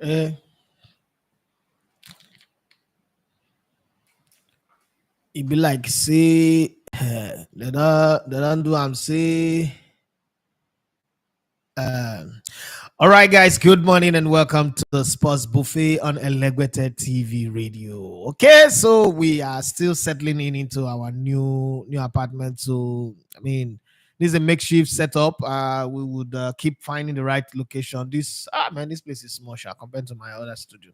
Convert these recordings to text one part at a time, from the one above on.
Eh, it be like say they don't do I'm say all right, guys, good morning and welcome to the Sports Buffet on Elegwete TV radio. Okay, so we are still settling in into our new apartment. So this is a makeshift setup. We would keep finding the right location. This place is small compared to my other studio.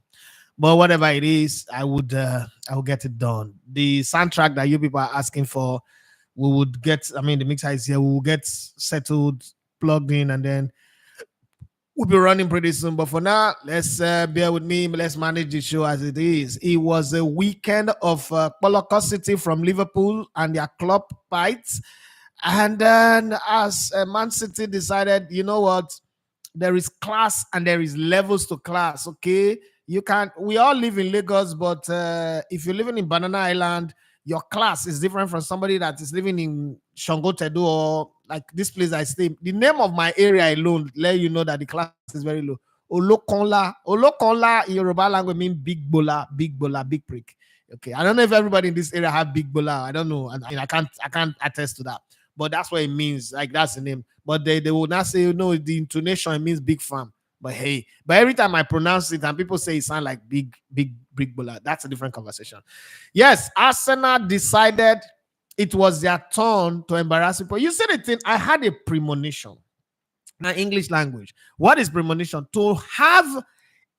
But whatever it is, I will get it done. The soundtrack that you people are asking for, we would get. The mixer is here. We will get settled, plugged in, and then we'll be running pretty soon. But for now, let's bear with me. Let's manage the show as it is. It was a weekend of colocosity from Liverpool and their club fights. And then as Man City decided, you know what? There is class and there is levels to class. Okay, we all live in Lagos, but if you're living in Banana Island, your class is different from somebody that is living in Shangotedo or like this place I stay. The name of my area alone let you know that the class is very low. Olokonla in Yoruba language means big bola, big prick. Okay, I don't know if everybody in this area have big bola. I don't know, and I can't attest to that, but that's what it means. Like that's the name. But they will not say, no, the intonation it means big farm. But hey, but every time I pronounce it and people say it sound like big bola, that's a different conversation. Yes, Arsenal decided it was their turn to embarrass people. You see the thing, I had a premonition. Now, English language. What is premonition? To have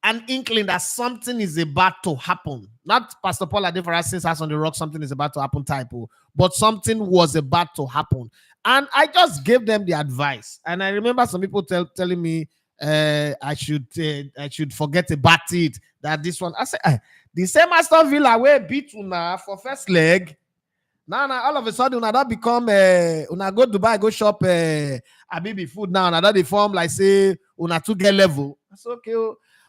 an inkling that something is about to happen. Not Pastor Paul Adefaras's house on the rock, something is about to happen type, but something was about to happen. And I just gave them the advice. And I remember some people telling me I should forget about it. That this one, I said, the same Aston Villa way beat Una for first leg. Now, all of a sudden, Una that become Una go Dubai, go shop Abibi food now. Now that they form like say Una to get level. That's okay.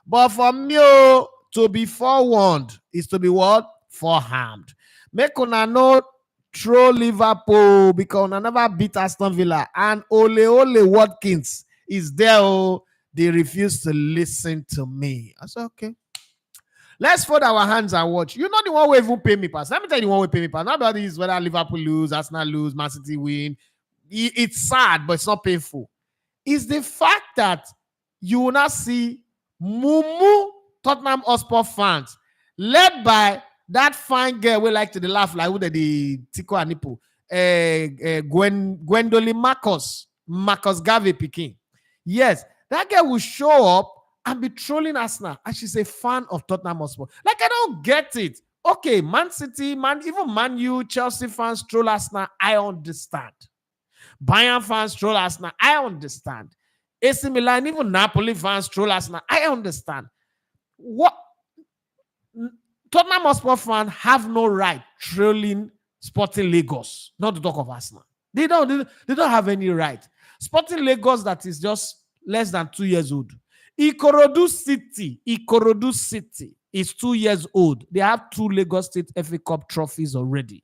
But for me, to be forewarned is to be what? Foreharmed. Make Una no throw Liverpool because Una never beat Aston Villa. And Ole Watkins is there. Oh, they refuse to listen to me. I said, okay. Let's fold our hands and watch. You know the one way even pay me pass. Let me tell you the one way pay me pass. Nobody is whether Liverpool lose, Arsenal lose, Man City win. It's sad, but it's not painful. It's the fact that you will not see Mumu Tottenham Hotspur fans led by that fine girl we like to the laugh like who the Tico and Nippo, Gwendolyn Marcus Garvey Pikin. Yes, that girl will show up and be trolling Arsenal, and she's a fan of Tottenham Hotspur. Like, I don't get it. Okay, Man City, even Man U, Chelsea fans troll Arsenal. I understand. Bayern fans troll Arsenal. I understand. AC Milan, even Napoli fans troll Arsenal. I understand. What Tottenham Hotspur fans have no right trolling Sporting Lagos, not to talk of Arsenal. They don't have any right. Sporting Lagos that is just less than 2 years old. Ikorodu City is 2 years old. They have 2 Lagos State FA Cup trophies already.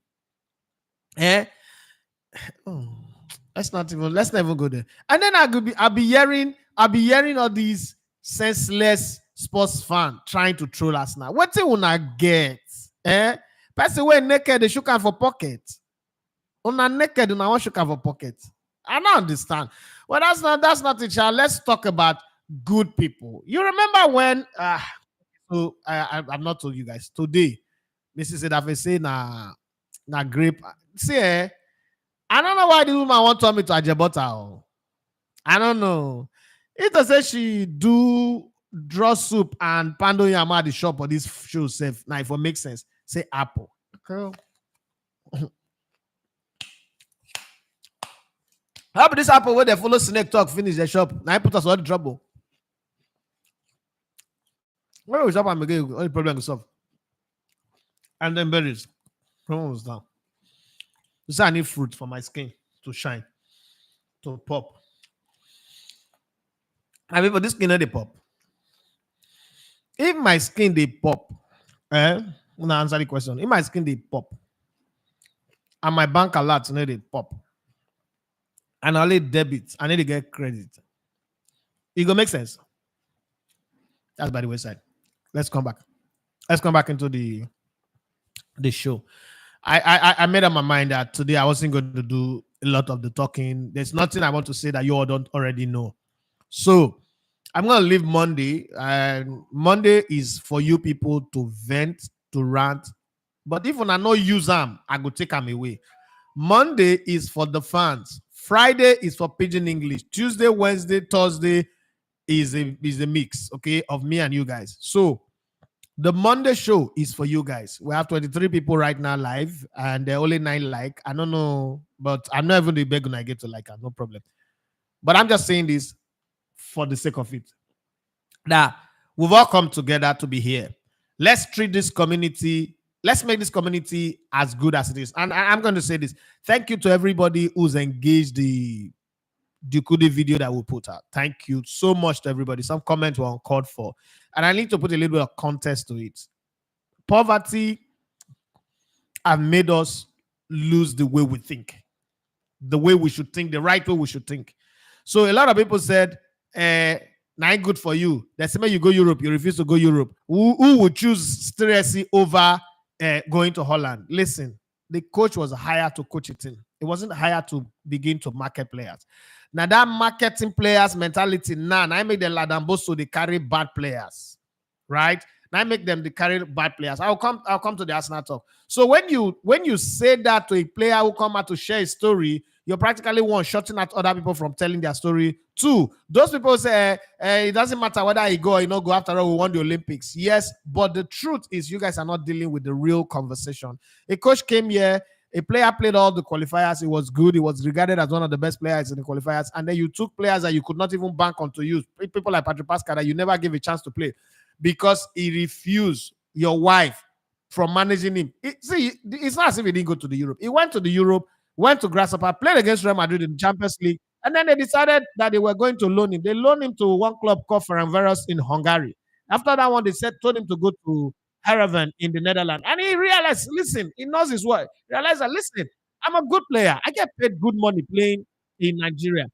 Let's not even go there. And then I'll be hearing all these senseless sports fans trying to troll us now. What they wanna get? Person way naked, they shook for pocket. Una naked, una want shook for pocket. I don't understand. Well, that's not it, child. Let's talk about good people. You remember when so I've not told you guys today. Mrs. Edafe say na grape. See, I don't know why the woman want to me to Ajebota. I don't know. It say she do draw soup and pando yama at the shop for this show safe. Now, if it makes sense, say apple. Okay. How about this apple where they follow snake talk finish the shop? Now I put us all the trouble. Where was up and again? All the problem is solved. And then berries. Problem was down. You say I need fruit for my skin to shine, to pop. I mean, for this skin, they pop. If my skin they pop, I'm gonna answer the question. If my skin they pop, and my bank alert, they pop, and I only debit, I need to get credit. It gonna make sense. That's by the wayside. Let's come back. Let's come back into the show. I made up my mind that today I wasn't going to do a lot of the talking. There's nothing I want to say that you all don't already know. So I'm gonna leave Monday, and Monday is for you people to vent, to rant. But if I no use them, I go take them away. Monday is for the fans. Friday is for Pigeon English. Tuesday, Wednesday, Thursday is a mix, okay, of me and you guys. So the Monday show is for you guys. We have 23 people right now live, and there are only 9 like. I don't know, but I'm not even the beg when I get to like. No problem. But I'm just saying this for the sake of it. Now, we've all come together to be here. Let's treat this community, let's make this community as good as it is. And I'm going to say this. Thank you to everybody who's engaged the Dukudi video that we put out. Thank you so much to everybody. Some comments were uncalled for. And I need to put a little bit of context to it. Poverty have made us lose the way we think, the way we should think, the right way we should think. So a lot of people said, not good for you. That's why you go Europe, you refuse to go Europe. Who would choose Stressy over going to Holland? Listen, the coach was hired to coach a team. It wasn't hired to begin to market players. Now that marketing players mentality, now I make the Ladamboso they carry bad players, right? Now I make them they carry bad players. I'll come to the Arsenal talk. So when you say that to a player who come out to share a story, you're practically one shutting at other people from telling their story. Two, those people say it doesn't matter whether he go or you not go. After all, we won the Olympics. Yes, but the truth is you guys are not dealing with the real conversation. A coach came here. A player played all the qualifiers. It was good. It was regarded as one of the best players in the qualifiers. And then you took players that you could not even bank on to use. People like Patrick Pascal that you never gave a chance to play because he refused your wife from managing him. It's not as if he didn't go to the Europe. He went to the Europe, went to Grasshopper, played against Real Madrid in the Champions League. And then they decided that they were going to loan him. They loaned him to one club called Ferencváros in Hungary. After that one, they told him to go to Hereven in the Netherlands. And he realized, listen, he knows his word. He realized that, listen, I'm a good player. I get paid good money playing in Nigeria.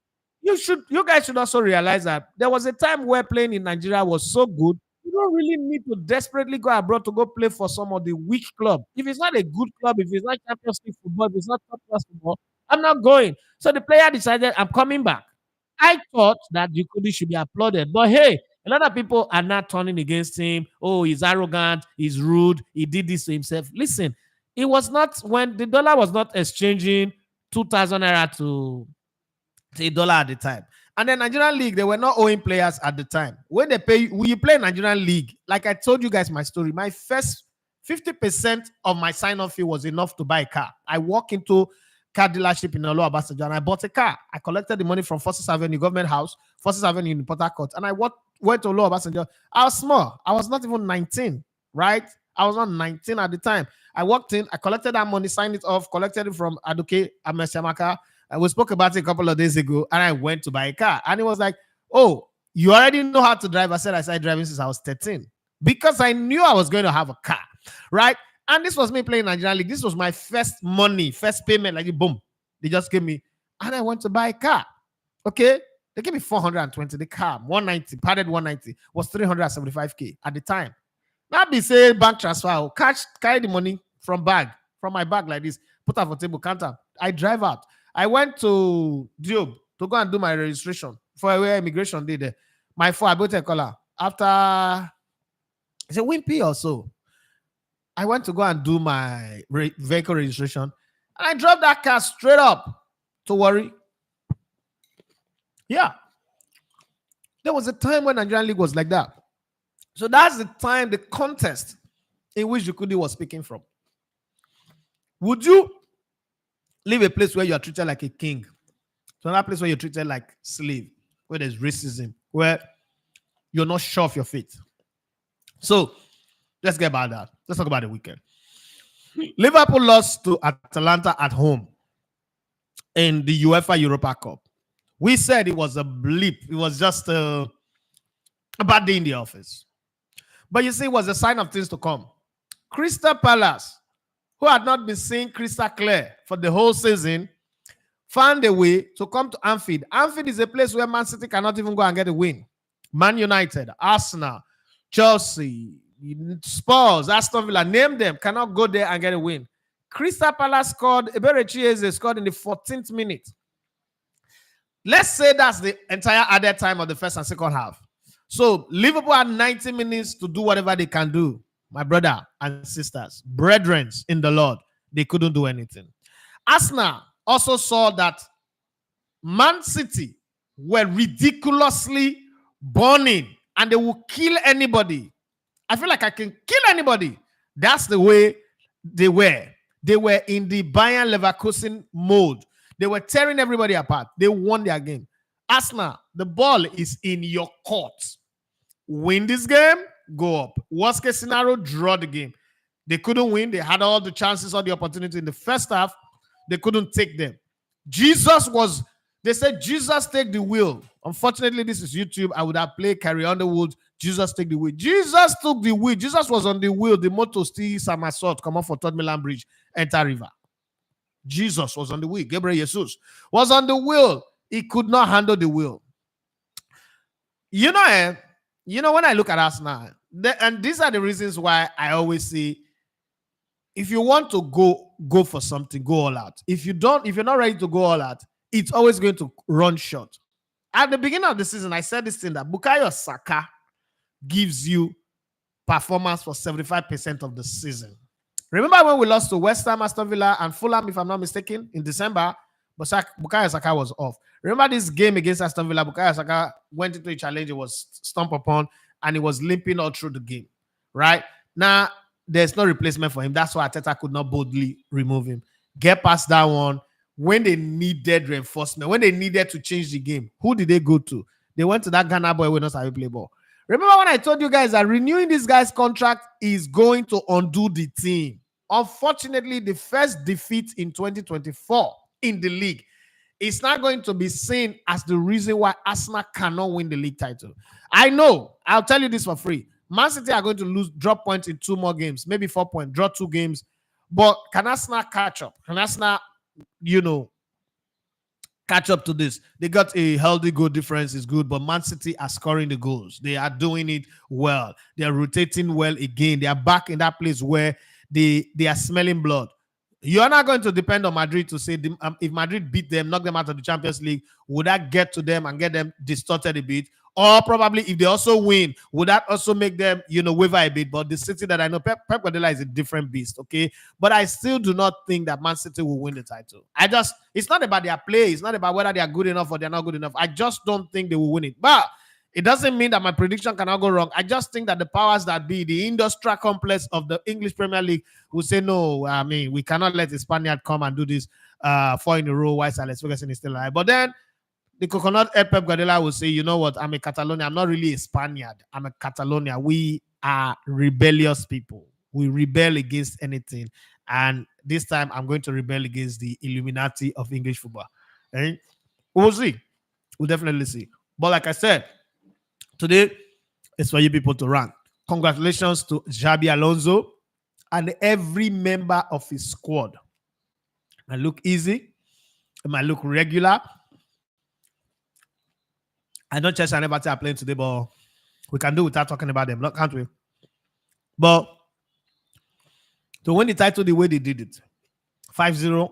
You guys should also realize that there was a time where playing in Nigeria was so good, you don't really need to desperately go abroad to go play for some of the weak club. If it's not a good club, if it's not Champions League football, if it's not top class football, I'm not going. So the player decided, I'm coming back. I thought that Yukudi should be applauded. But hey, a lot of people are not turning against him. Oh, he's arrogant, he's rude, he did this to himself. Listen, it was not when the dollar was not exchanging 2,000 naira to $1 at the time. And then Nigerian League, they were not owing players at the time. When they pay, when you play Nigerian League, like I told you guys my story, my first 50% of my sign-up fee was enough to buy a car. I walk into car dealership in Olo Abasajo and I bought a car. I collected the money from Forces Avenue Government House, Forces Avenue in Port Harcourt, and I went to Olo Abasajo. I was small. I was not even 19, right? I was not 19 at the time. I walked in, I collected that money, signed it off, collected it from Aduke Amesiamaka. We spoke about it a couple of days ago, and I went to buy a car. And it was like, oh, you already know how to drive. I said I started driving since I was 13 because I knew I was going to have a car, right? And this was me playing Nigerian League. This was my first money, first payment. Like, boom, they just gave me. And I went to buy a car, okay? They gave me 420. The car, 190, padded 190, was 375K at the time. Now be say bank transfer, carry the money from my bag like this, put out for table, counter. I drive out. I went to Diob to go and do my registration for where immigration did there. My phone, I bought a color. After it's a wimpy or so, I went to go and do my vehicle registration. And I drove that car straight up to Warri. Yeah. There was a time when Nigerian League was like that. So that's the time, the contest in which Yukudi was speaking from. Would you leave a place where you are treated like a king to another place where you're treated like slave, where there's racism, where you're not sure of your fate? So let's get about that. Let's talk about the weekend. Liverpool lost to Atalanta at home in the UEFA Europa Cup. We said it was a blip. It was just a bad day in the office. But you see, it was a sign of things to come. Crystal Palace, who had not been seeing crystal clear for the whole season, found a way to come to Anfield. Anfield is a place where Man City cannot even go and get a win. Man United, Arsenal, Chelsea, Spurs, Aston Villa, name them, cannot go there and get a win. Crystal Palace scored, Eberechi Eze scored in the 14th minute. Let's say that's the entire added time of the first and second half. So Liverpool had 90 minutes to do whatever they can do. My brother and sisters, brethren in the Lord, they couldn't do anything. Arsenal also saw that Man City were ridiculously burning and they will kill anybody. I feel like I can kill anybody. That's the way they were. They were in the Bayern Leverkusen mode. They were tearing everybody apart. They won their game. Arsenal, the ball is in your court. Win this game, go up. Worst case scenario, draw the game. They couldn't win. They had all the chances, all the opportunity in the first half. They couldn't take them. They said, Jesus take the wheel. Unfortunately, this is YouTube. I would have played Carrie Underwood. Jesus take the wheel. Jesus took the wheel. Jesus was on the wheel. The motor still somersault, come on for Third Milan Bridge, enter river. Jesus was on the wheel. Gabriel Jesus was on the wheel. He could not handle the wheel. You know, when I look at Arsenal, and these are the reasons why I always say, if you want to go for something, go all out. If you're not ready to go all out, it's always going to run short. At the beginning of the season, I said this thing that Bukayo Saka gives you performance for 75% of the season. Remember when we lost to West Ham, Aston Villa, and Fulham, if I'm not mistaken, in December, but Bukayo Saka was off. Remember this game against Aston Villa, Bukayo Saka went into a challenge, he was stomped upon, and he was limping all through the game, right? Now, there's no replacement for him. That's why Arteta could not boldly remove him. Get past that one. When they needed reinforcement, when they needed to change the game, who did they go to? They went to that Ghana boy who knows how to play ball. Remember when I told you guys that renewing this guy's contract is going to undo the team? Unfortunately, the first defeat in 2024 in the league is not going to be seen as the reason why Arsenal cannot win the league title. I know. I'll tell you this for free. Man City are going to drop points in 2 more games, maybe 4 points, draw 2 games. But can Arsenal catch up? Can Arsenal, catch up to this? They got a healthy goal difference, is good, but Man City are scoring the goals. They are doing it well. They are rotating well again. They are back in that place where they are smelling blood. You are not going to depend on Madrid to say if Madrid beat them, knock them out of the Champions League, would that get to them and get them distorted a bit? Or probably if they also win, would that also make them, waver a bit? But the City that I know, Pep Guardiola is a different beast, okay? But I still do not think that Man City will win the title. It's not about their play. It's not about whether they are good enough or they're not good enough. I just don't think they will win it. But it doesn't mean that my prediction cannot go wrong. I just think that the powers that be, the industrial complex of the English Premier League will say, no, we cannot let the Spaniard come and do this 4 in a row while Alex Ferguson is still alive. But then the coconut head Pep Guardiola will say, you know what, I'm a Catalonian. I'm not really a Spaniard. I'm a Catalonia. We are rebellious people. We rebel against anything. And this time I'm going to rebel against the Illuminati of English football. And we'll see. We'll definitely see. But like I said, today is for you people to rank. Congratulations to Xabi Alonso and every member of his squad. It might look easy. It might look regular. I know Chelsea and Everton are playing today, but we can do without talking about them, can't we? But to win the title the way they did it, 5-0,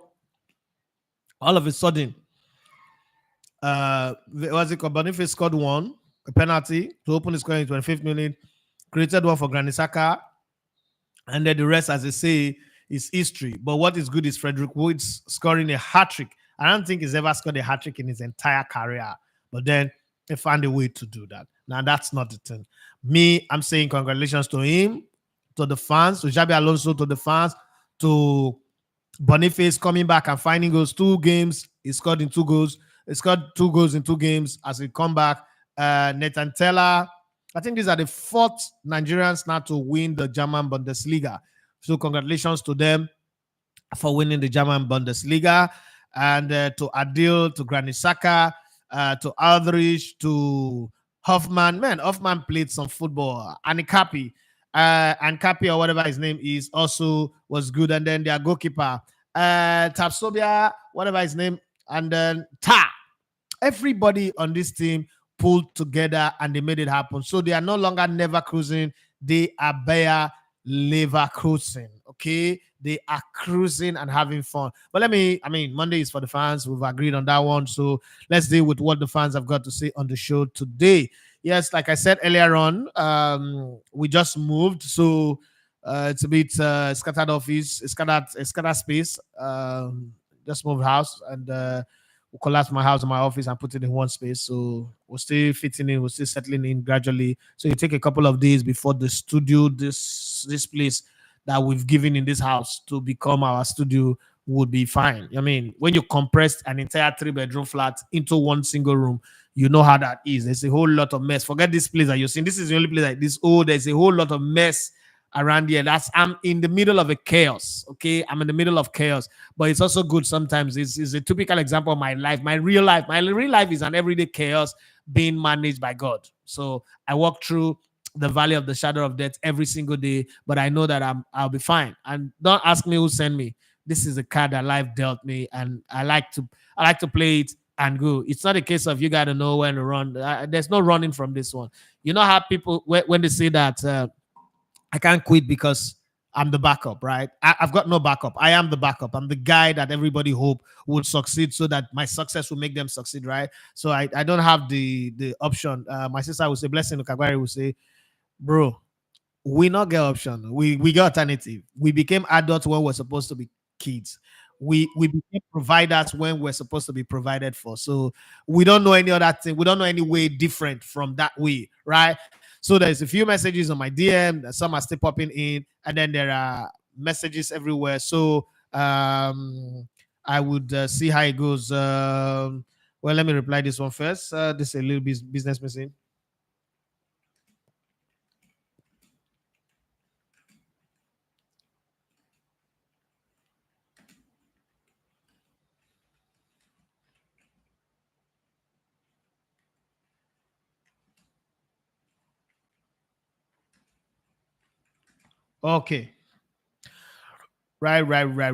all of a sudden, what's it called? Boniface scored 1, a penalty to open the score in 25th minute, created one for Granit Xhaka, and then the rest, as they say, is history. But what is good is Frederick Woods scoring a hat-trick. I don't think he's ever scored a hat-trick in his entire career. But then they found a way to do that. Now, that's not the thing. I'm saying congratulations to him, to the fans, to Xabi Alonso, to the fans, to Boniface coming back and finding goals. 2 games, he scored in 2 goals. He scored 2 goals in 2 games as he come back. Nathan Teller, I think these are the 4th Nigerians now to win the German Bundesliga. So congratulations to them for winning the German Bundesliga. And to Adil, to Granit Xhaka, to Aldrich, to Hoffman. Man, Hoffman played some football. Anikapi, or whatever his name is, also was good. And then their goalkeeper, Tapsobia, whatever his name, and then Ta. Everybody on this team pulled together and they made it happen. So they are no longer never cruising, they are bare liver cruising. Okay, they are cruising and having fun. But I mean, Monday is for the fans. We've agreed on that one. So let's deal with what the fans have got to say on the show today. Yes, like I said earlier on, we just moved, so it's a bit scattered office, scattered space. Just moved house and we collapsed my house and my office and put it in one space. So we're still fitting in, we're still settling in gradually. So it take a couple of days before the studio, this place that we've given in this house to become our studio would be fine. I mean, when you compress an entire 3 bedroom flat into one single room, you know how that is. There's a whole lot of mess. Forget this place that you're seeing. This is the only place like this. Oh, there's a whole lot of mess around here. I'm in the middle of a chaos. Okay, I'm in the middle of chaos, but it's also good sometimes. It's a typical example of my life, my real life. My real life is an everyday chaos being managed by God. So I walk through the valley of the shadow of death every single day, but I know that I'll be fine. And don't ask me who sent me. This is a card that life dealt me, and I like to play it and go. It's not a case of you got to know when to run. There's no running from this one. You know how people when they say that I can't quit because I'm the backup, right? Have got no backup. I am the backup. I'm the guy that everybody hope would succeed so that my success will make them succeed, right? So I don't have the option. My sister will say, Blessing Okagwari will say, bro, we not get option. We get alternative. We became adults when we're supposed to be kids. We became providers when we're supposed to be provided for. So we don't know any other thing. We don't know any way different from that way, right? So there's a few messages on my DM. Some are still popping in, and then there are messages everywhere. So I would see how it goes. Well, let me reply this one first. This is a little business message. Okay. Right. Where were we?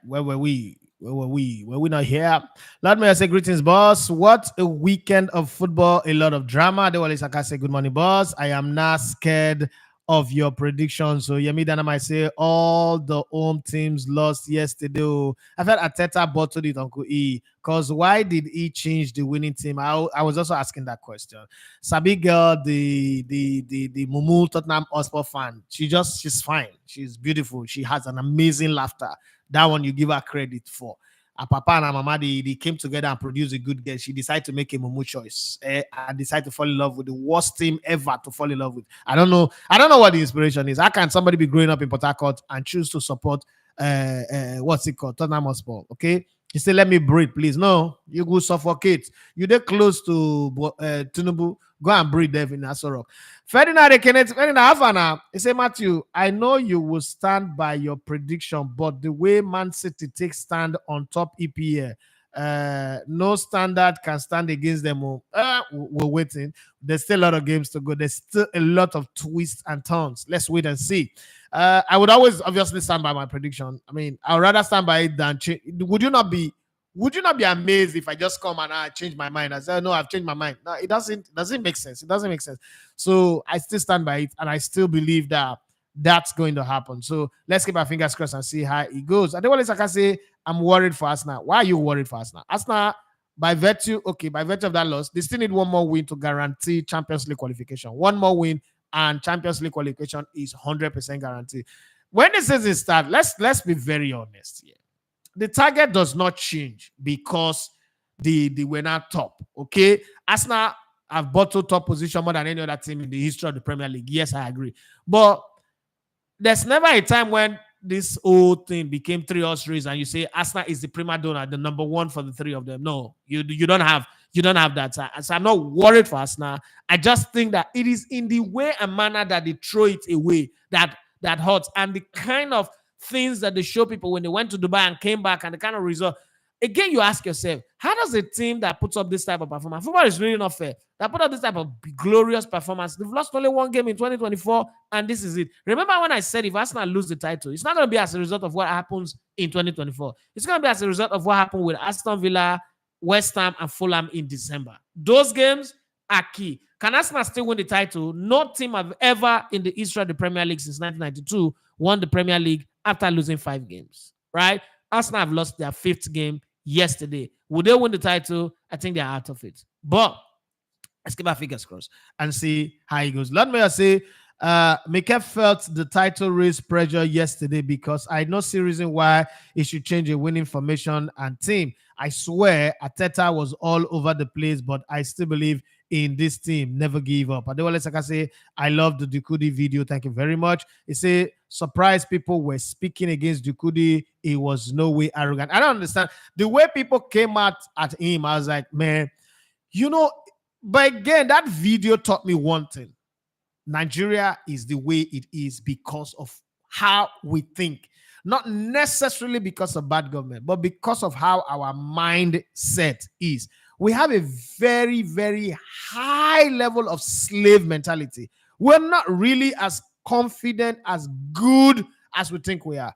Where were we? Were we not here? Lord Mayor say greetings, boss. What a weekend of football, a lot of drama. Dewale Saka say good morning, boss. I am not scared of your predictions. So Yemi Dana might say all the home teams lost yesterday. Oh. I felt Arteta bottled it, Uncle E. Because why did he change the winning team? I was also asking that question. Sabi girl, the Mumu Tottenham Hotspur fan, she's fine. She's beautiful. She has an amazing laughter. That one you give her credit for. Her papa and her mama, they came together and produced a good girl. She decided to make a Mumu choice. And decided to fall in love with the worst team ever to fall in love with. I don't know. I don't know what the inspiration is. How can somebody be growing up in Port Harcourt and choose to support what's it called? Tottenham Hotspur. Okay. You say, let me breathe, please. No, you go suffocate. You get close to Tinubu. Go and breathe there in Asorok. Ferdinand Kenneth, Ferdinand Havana. He say, Matthew, I know you will stand by your prediction, but the way Man City takes stand on top EPA, no standard can stand against them. We're waiting. There's still a lot of games to go. There's still a lot of twists and turns. Let's wait and see. I would always obviously stand by my prediction. I mean, I would rather stand by it than change. Would you not be amazed if I just come and I change my mind? I say, no, I've changed my mind. No, it doesn't make sense. It doesn't make sense. So I still stand by it, and I still believe that that's going to happen. So let's keep our fingers crossed and see how it goes. I don't want to say I'm worried for Arsenal. Why are you worried for Arsenal? Arsenal, by virtue of that loss, they still need one more win to guarantee Champions League qualification. One more win and Champions League qualification is 100% guaranteed. When the season starts, let's be very honest here. The target does not change because the we're not top. Okay, Arsenal have bottled top position more than any other team in the history of the Premier League. Yes, I agree, but there's never a time when this whole thing became 3-horse race and you say Arsenal is the prima donna, the number one for the three of them. No, you don't have that. So I'm not worried for Arsenal. I just think that it is in the way and manner that they throw it away that hurts, and the kind of things that they show people when they went to Dubai and came back and the kind of result. Again, you ask yourself, how does a team that puts up this type of performance, football is really not fair, that put up this type of glorious performance, they've lost only one game in 2024, and this is it. Remember when I said if Arsenal lose the title, it's not going to be as a result of what happens in 2024. It's going to be as a result of what happened with Aston Villa, West Ham, and Fulham in December. Those games are key. Can Arsenal still win the title? No team have ever in the history of the Premier League since 1992 won the Premier League after losing 5 games, right? Arsenal have lost their 5th game yesterday. Will they win the title? I think they're out of it. But let's keep our fingers crossed and see how it goes. Let me say, Mike felt the title race pressure yesterday because I no see reason why he should change a winning formation and team. I swear, Arteta was all over the place, but I still believe in this team. Never give up. Adewale Saka say, I love the Dukudi video. Thank you very much. He say, surprised people were speaking against Dukudi. He was no way arrogant. I don't understand. The way people came out at him, I was like, man, you know, but again, that video taught me one thing. Nigeria is the way it is because of how we think. Not necessarily because of bad government, but because of how our mindset is. We have a very, very high level of slave mentality. We're not really as confident, as good as we think we are.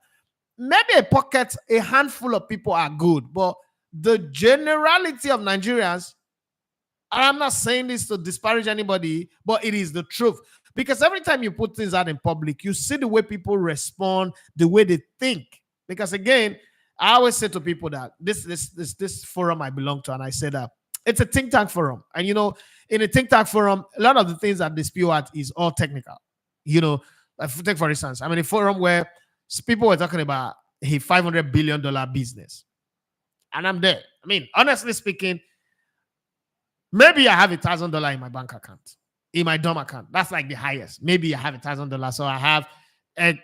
Maybe a handful of people are good, but the generality of Nigerians, I'm not saying this to disparage anybody, but it is the truth. Because every time you put things out in public, you see the way people respond, the way they think. Because again, I always say to people that this forum I belong to, and I say that it's a think tank forum. And you know, in a think tank forum, a lot of the things that they spew out is all technical. You know, take for instance, I'm in a forum where people were talking about a $500 billion business. And I'm there. I mean, honestly speaking, maybe I have $1,000 in my bank account, in my DOM account. That's like the highest. Maybe I have $1,000. So I have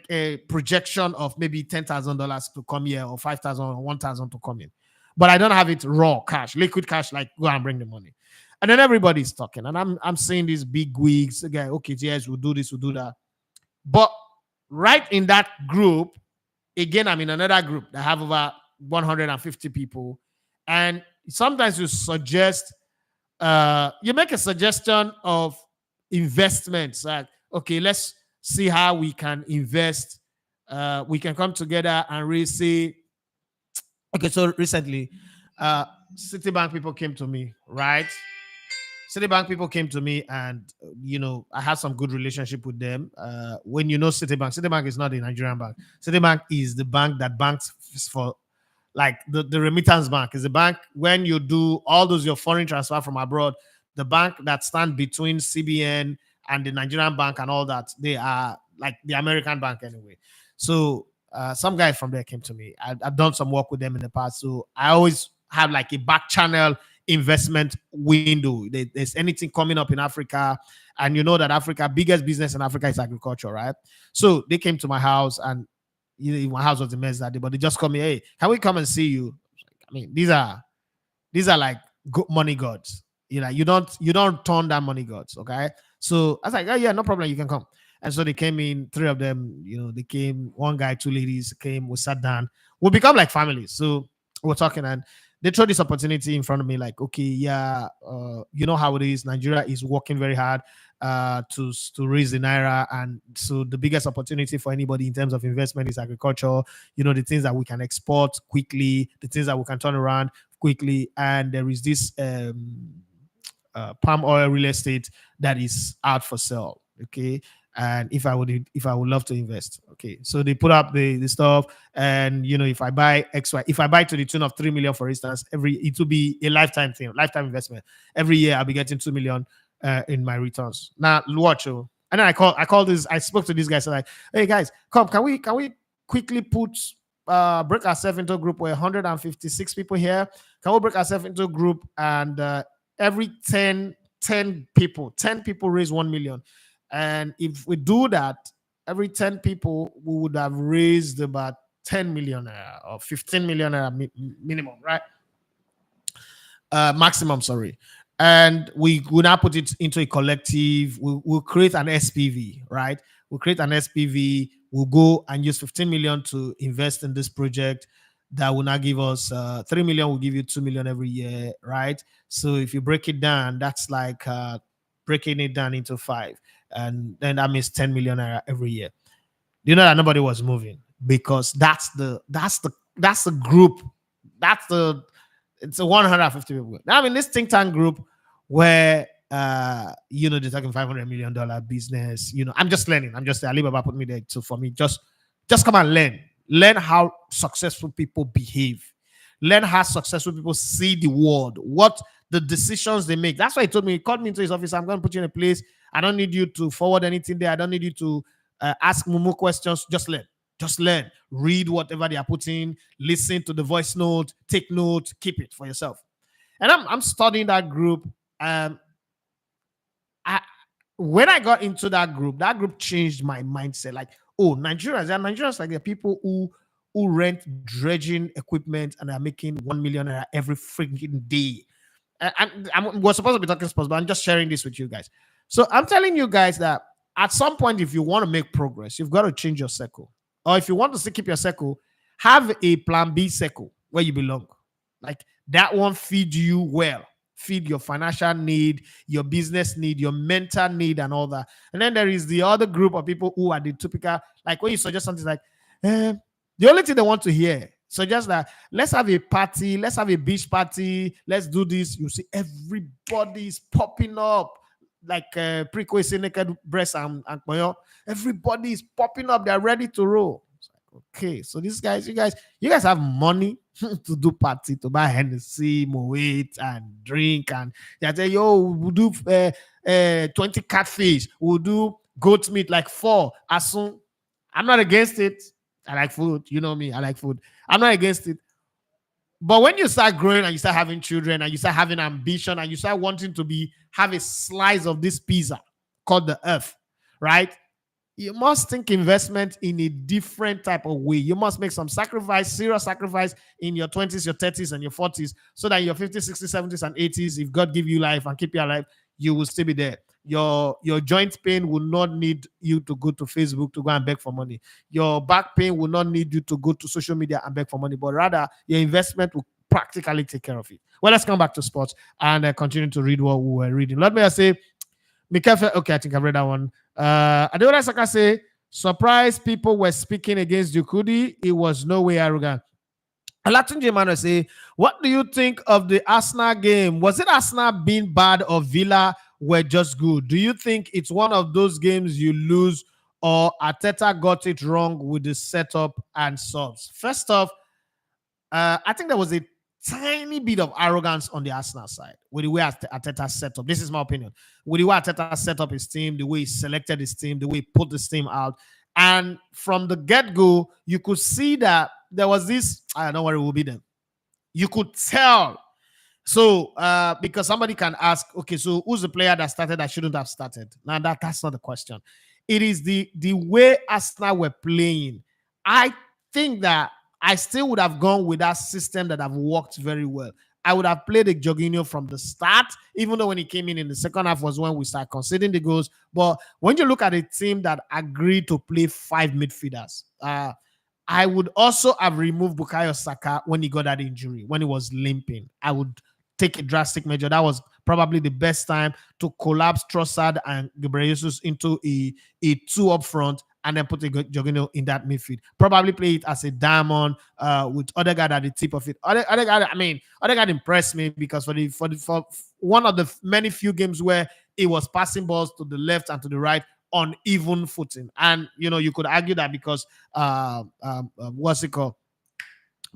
a projection of maybe $10,000 to come here, or 5,000 or 1,000 to come in. But I don't have it raw cash, liquid cash, like go and bring the money. And then everybody's talking. And I'm seeing these big wigs. Okay, yes, we'll do this, we'll do that. But right in that group, again, I'm in another group that have over 150 people. And sometimes you suggest, you make a suggestion of investments. Like, okay, let's see how we can invest. We can come together and really see. Okay, so recently, Citibank people came to me, right? Citibank people came to me, and you know, I have some good relationship with them. When you know Citibank is not a Nigerian bank. Citibank is the bank that banks for, like the remittance bank. Is the bank when you do all those your foreign transfer from abroad. The bank that stand between CBN and the Nigerian bank and all that. They are like the American bank anyway. So some guy from there came to me. I've done some work with them in the past, so I always have like a back channel investment window. There's anything coming up in Africa, and you know that Africa, biggest business in Africa is agriculture, right? So they came to my house, and you know, my house was a mess that day, but they just called me, hey, can we come and see you? I mean, these are like good money gods. You know, you don't turn down money gods, okay? So I was like, oh yeah, no problem, you can come. And so they came in, 3 of them, you know, they came, one guy, 2 ladies came, we sat down. We become like family. So we're talking, and they throw this opportunity in front of me, like, okay, yeah, you know how it is. Nigeria is working very hard to raise the naira, and so the biggest opportunity for anybody in terms of investment is agriculture. You know, the things that we can export quickly, the things that we can turn around quickly, and there is this palm oil real estate that is out for sale. Okay. And if I would love to invest. Okay. So they put up the stuff, and you know, if I buy XY, if I buy to the tune of 3 million, for instance, it will be a lifetime thing, lifetime investment. Every year I'll be getting 2 million in my returns. Now watch. And then I spoke to these guys, like, hey guys, come, can we quickly break ourselves into a group? We're 156 people here. Can we break ourselves into a group, and every 10 people raise 1 million? And if we do that, every 10 people, we would have raised about 10 million or 15 million minimum, right? Maximum, sorry. And we will now put it into a collective. We'll create an SPV, right? We'll create an SPV. We'll go and use 15 million to invest in this project. That will now give us 3 million. Will give you 2 million every year, right? So if you break it down, that's like breaking it down into 5. And then that means 10 million every year. Do you know that nobody was moving? Because that's the group. It's a 150 people. Now, in this think tank group, where they're talking $500 million business. I'm just learning. I'm just Alibaba put me there. So for me, just come and learn how successful people behave, learn how successful people see the world, what the decisions they make. That's why he told me, he called me into his office. I'm going to put you in a place. I don't need you to forward anything there. I don't need you to ask Mumu questions. Just learn, read whatever they are putting, listen to the voice note, take note, keep it for yourself. And I'm studying that group. um I, when I got into that group changed my mindset. Like, oh, Nigerians like, they're people who rent dredging equipment and are making 1 million every freaking day. We're supposed to be talking sports, but I'm just sharing this with you guys. So I'm telling you guys that at some point, if you want to make progress, you've got to change your circle. Or if you want to still keep your circle, have a plan B circle where you belong. Like, that one feed you well, feed your financial need, your business need, your mental need, and all that. And then there is the other group of people who are the typical, like when you suggest something like, the only thing they want to hear, suggest that let's have a party, let's have a beach party, let's do this. You see, everybody is popping up like pre-quasi naked breast and everybody is popping up. They're ready to roll. It's like, okay, so these guys, you guys have money to do party, to buy Hennessy, Moet, and drink, and they say, yo, we'll do 20 catfish, we'll do goat meat, like 4 as soon. I'm not against it. I like food. You know me. I like food. I'm not against it. But when you start growing and you start having children and you start having ambition and you start wanting to have a slice of this pizza called the earth, right? You must think investment in a different type of way. You must make some sacrifice, serious sacrifice in your 20s, your 30s, and your 40s, so that in your 50s, 60s, 70s, and 80s, if God give you life and keep you alive, you will still be there. Your joint pain will not need you to go to Facebook to go and beg for money. Your back pain will not need you to go to social media and beg for money, but rather your investment will practically take care of it. Well, let's come back to sports and continue to read what we were reading. Let me just say, okay, I think I've read that one. Adeola Saka say, surprised people were speaking against Dukudi. It was no way arrogant. Alatunji Emmanuel say, what do you think of the Arsenal game? Was it Arsenal being bad or Villa were just good? Do you think it's one of those games you lose, or Arteta got it wrong with the setup and subs? First off, I think there was a tiny bit of arrogance on the Arsenal side with the way Arteta set up. This is my opinion. With the way Arteta set up his team, the way he selected his team, the way he put his team out. And from the get-go, you could see that there was this, I don't know what it will be then. You could tell. So, because somebody can ask, okay, so who's the player that started that shouldn't have started? Now, that's not the question. It is the way Arsenal were playing. I think that I still would have gone with that system that have worked very well. I would have played a Jorginho from the start, even though when he came in the second half was when we started conceding the goals. But when you look at a team that agreed to play 5 midfielders, I would also have removed Bukayo Saka when he got that injury, when he was limping. I would take a drastic measure. That was probably the best time to collapse Trossard and Ghebreyesus into a 2 up front, and then put a Jorginho in that midfield. Probably play it as a diamond with Odegaard at the tip of it. Odegaard impressed me because for one of the many few games where he was passing balls to the left and to the right on even footing. And, you could argue that because, what's it called?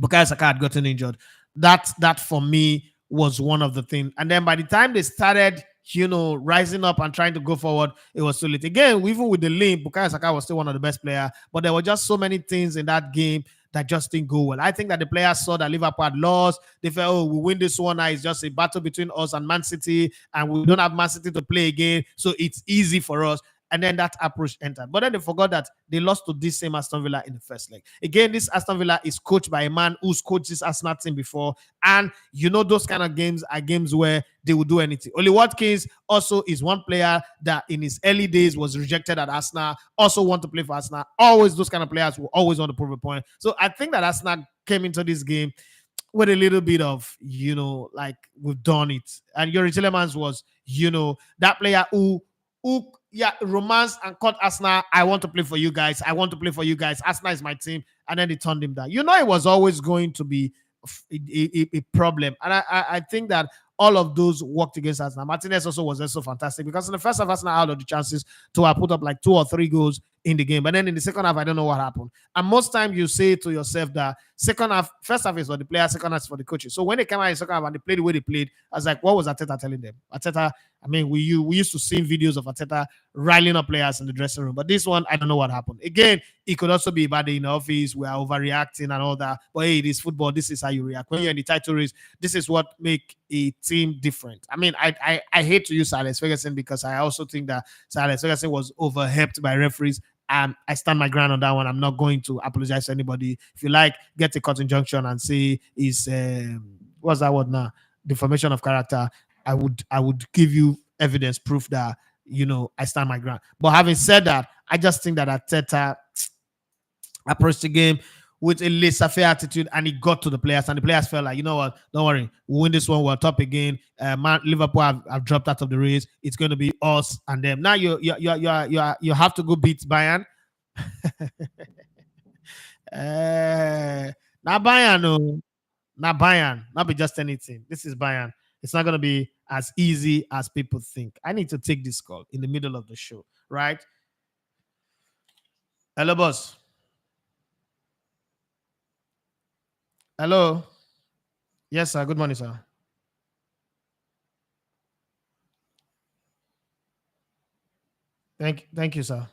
Bukayo Saka had gotten injured. That for me was one of the things. And then by the time they started, rising up and trying to go forward, it was too late. Again, even with the limp, Bukayo Saka was still one of the best players, but there were just so many things in that game that just didn't go well. I think that the players saw that Liverpool had lost. They felt, oh, we win this one now. It's just a battle between us and Man City, and we don't have Man City to play again, so it's easy for us. And then that approach entered. But then they forgot that they lost to this same Aston Villa in the first leg. Again, this Aston Villa is coached by a man who's coached this Arsenal team before. And those kind of games are games where they will do anything. Oli Watkins also is one player that in his early days was rejected at Arsenal, also want to play for Arsenal. Always those kind of players will always want to prove a point. So I think that Arsenal came into this game with a little bit of, like, we've done it. And Yuri Tillemans was, that player who romance and caught Arsenal. I want to play for you guys. I want to play for you guys. Arsenal is my team. And then they turned him down. It was always going to be a problem. And I think that all of those worked against Arsenal. Martinez also was also fantastic because in the first half, Arsenal had all of the chances to have put up like 2 or 3 goals in the game. But then in the second half, I don't know what happened. And most times you say to yourself that second half, first half is for the players, second half is for the coaches. So when they came out in second half and they played the way they played, I was like, what was Arteta telling them? Arteta, I mean, we used to see videos of Arteta riling up players in the dressing room. But this one, I don't know what happened. Again, it could also be about the in the office. We are overreacting and all that. But hey, it is football. This is how you react. When you're in the title race, this is what make a team different. I mean, I hate to use Alex Ferguson because I also think that Alex Ferguson was overhyped by referees. And I stand my ground on that one. I'm not going to apologize to anybody. If you like, get a cut injunction and say is what's that word now? Deformation of character. I would give you evidence, proof that I stand my ground. But having said that, I just think that Arteta approached the game with a laissez-faire attitude, and he got to the players, and the players felt like, you know what, don't worry, we'll win this one, we're top again. Liverpool have dropped out of the race. It's going to be us and them. Now you have to go beat Bayern. Not Bayern, no, not Bayern, not be just anything. This is Bayern. It's not going to be as easy as people think. I need to take this call in the middle of the show, right? Hello, boss. Hello. Yes, sir. Good morning, sir. Thank you, sir.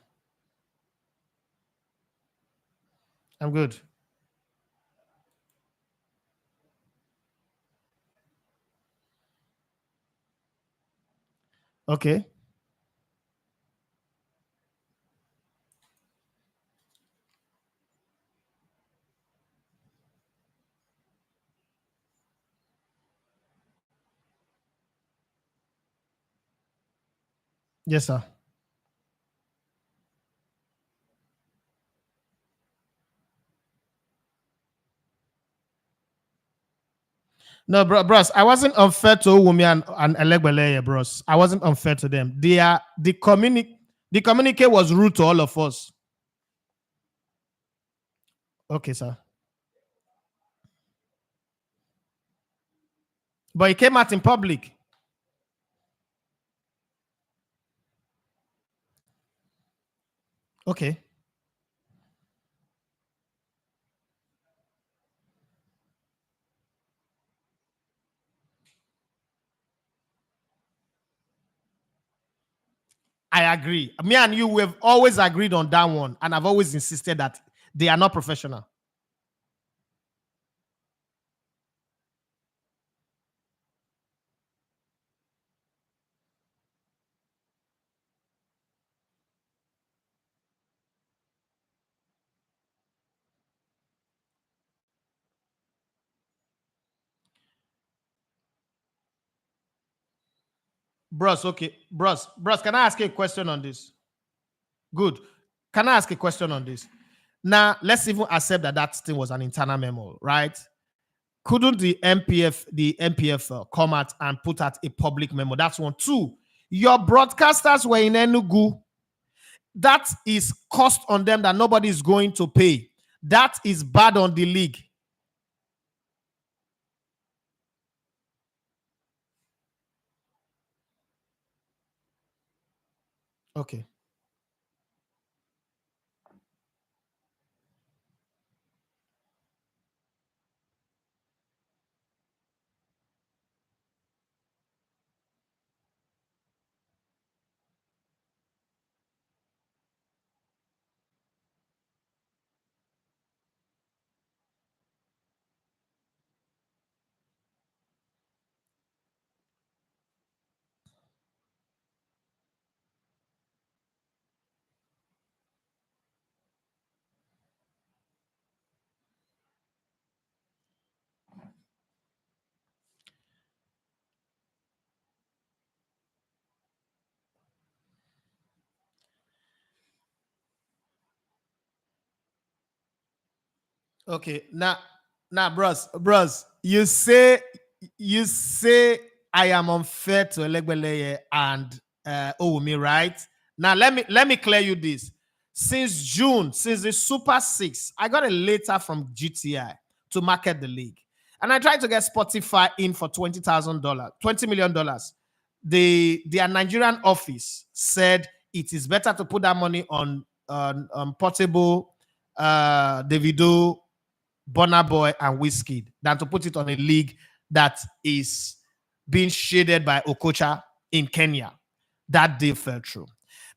I'm good. Okay. Yes, sir. No, bros, I wasn't unfair to Wumi and Elegbeleye, bros. I wasn't unfair to them. The communique was rude to all of us. Okay, sir. But he came out in public. Okay. I agree. Me and you, we've always agreed on that one, and I've always insisted that they are not professional. Bros, okay. Bros, can I ask you a question on this? Good. Can I ask a question on this? Now, let's even accept that that thing was an internal memo, right? Couldn't the MPF come out and put out a public memo? That's one. Two, your broadcasters were in Enugu. That is cost on them that nobody is going to pay. That is bad on the league. Okay. Okay. Now, bros, you say I am unfair to Elegbeleye and Owumi, right? Now let me clear you this. Since June, since the Super Six, I got a letter from GTI to market the league. And I tried to get Spotify in for $20,000, $20 million. Their Nigerian office said it is better to put that money on portable Davido, Burna Boy, and Whiskey than to put it on a league that is being shaded by Okocha in Kenya. That deal fell through.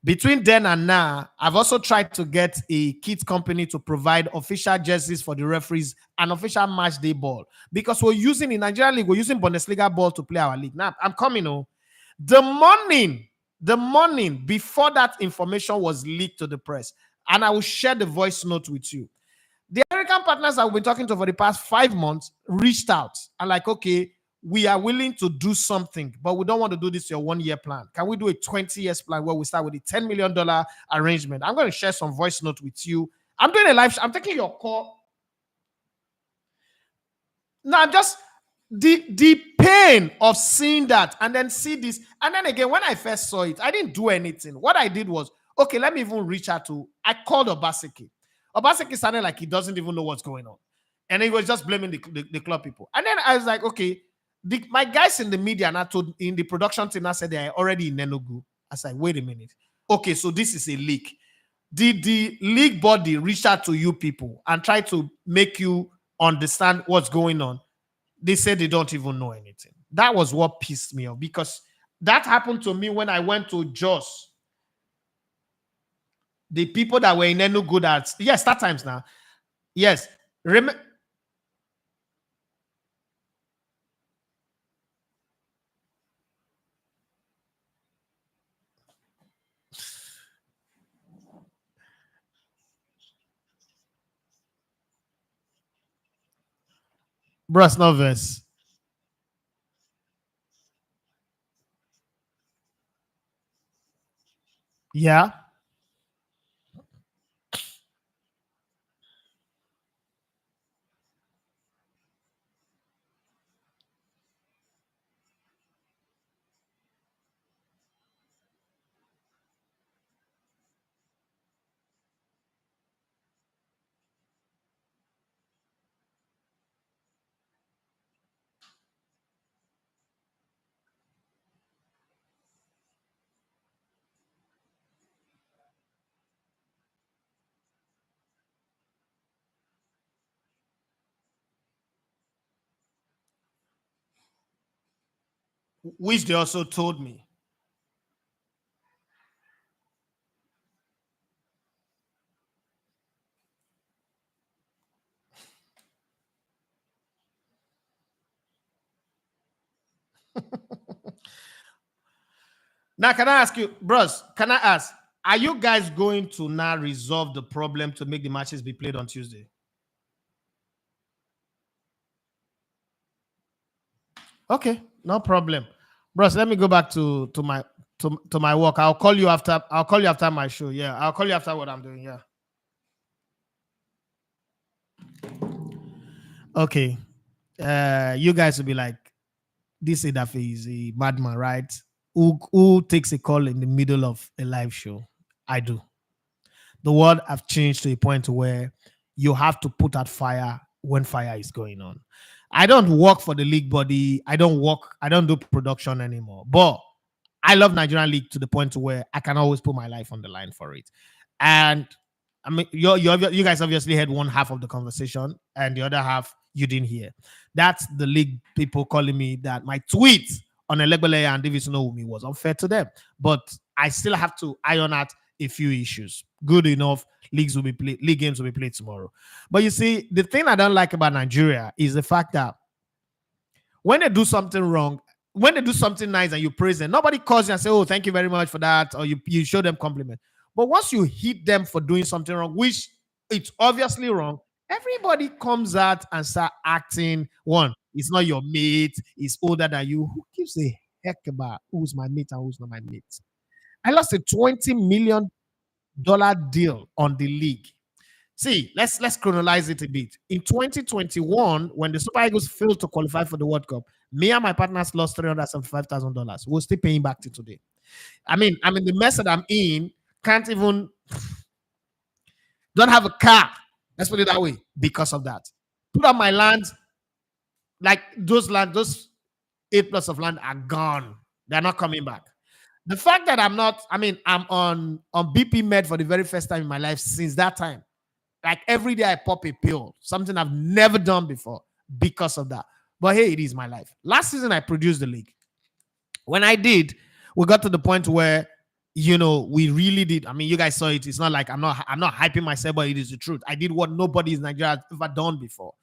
Between then and now, I've also tried to get a kit company to provide official jerseys for the referees and official match day ball, because we're using in Nigerian league, we're using Bundesliga ball to play our league. Now, I'm coming. The morning before that information was leaked to the press, and I will share the voice note with you. The American partners I've been talking to for the past 5 months reached out and like, okay, we are willing to do something, but we don't want to do this your 1 year plan. Can we do a 20 years plan where we start with a $10 million arrangement? I'm going to share some voice note with you. I'm doing a live. I'm taking your call. Now, just the pain of seeing that and then see this. And then again, when I first saw it, I didn't do anything. What I did was, okay, let me even reach out to, I called Obaseki. Obaseki sounded like he doesn't even know what's going on. And he was just blaming the club people. And then I was like, okay, my guys in the media and I told in the production team, I said they are already in Enugu. I was like, wait a minute. Okay, so this is a leak. Did the league body reach out to you people and try to make you understand what's going on? They said they don't even know anything. That was what pissed me off, because that happened to me when I went to Jos. The people that were in Enugu that, yes, start times now. Yes. Bruss Novice. Yeah. Which they also told me. Now, can I ask you, bros? Can I ask, are you guys going to now resolve the problem to make the matches be played on Tuesday? Okay, no problem. Bros, let me go back to my work. I'll call you after my show. Yeah, I'll call you after what I'm doing. Yeah. Okay. You guys will be like, this Edafe is a madman, right? Who takes a call in the middle of a live show? I do. The world have changed to a point where you have to put out fire when fire is going on. I don't work for the league body. I don't do production anymore. But I love Nigerian league to the point where I can always put my life on the line for it. And I mean, you guys obviously heard one half of the conversation, and the other half you didn't hear. That's the league people calling me that my tweet on Elegbele and Davis Noumi was unfair to them. But I still have to iron out a few issues. Good enough, league games will be played tomorrow. But you see, the thing I don't like about Nigeria is the fact that when they do something wrong, when they do something nice and you praise them, nobody calls you and say, oh, thank you very much for that, or you show them compliment. But once you hit them for doing something wrong, which it's obviously wrong, everybody comes out and start acting. One, it's not your mate, it's older than you. Who gives a heck about who's my mate and who's not my mate? I lost a $20 million deal on the league. See, let's chronologize it a bit. In 2021, when the Super Eagles failed to qualify for the World Cup, me and my partners lost $375,000. We're still paying back to today. I mean, the mess that I'm in can't even don't have a car. Let's put it that way because of that. Put on my land. Like those 8 plots of land are gone. They're not coming back. The fact that I'm not, I mean, I'm on BP Med for the very first time in my life since that time. Like every day I pop a pill, something I've never done before because of that. But hey, it is my life. Last season I produced the league. When I did, we got to the point where we really did. I mean, you guys saw it. It's not like I'm not hyping myself, but it is the truth. I did what nobody in Nigeria has ever done before,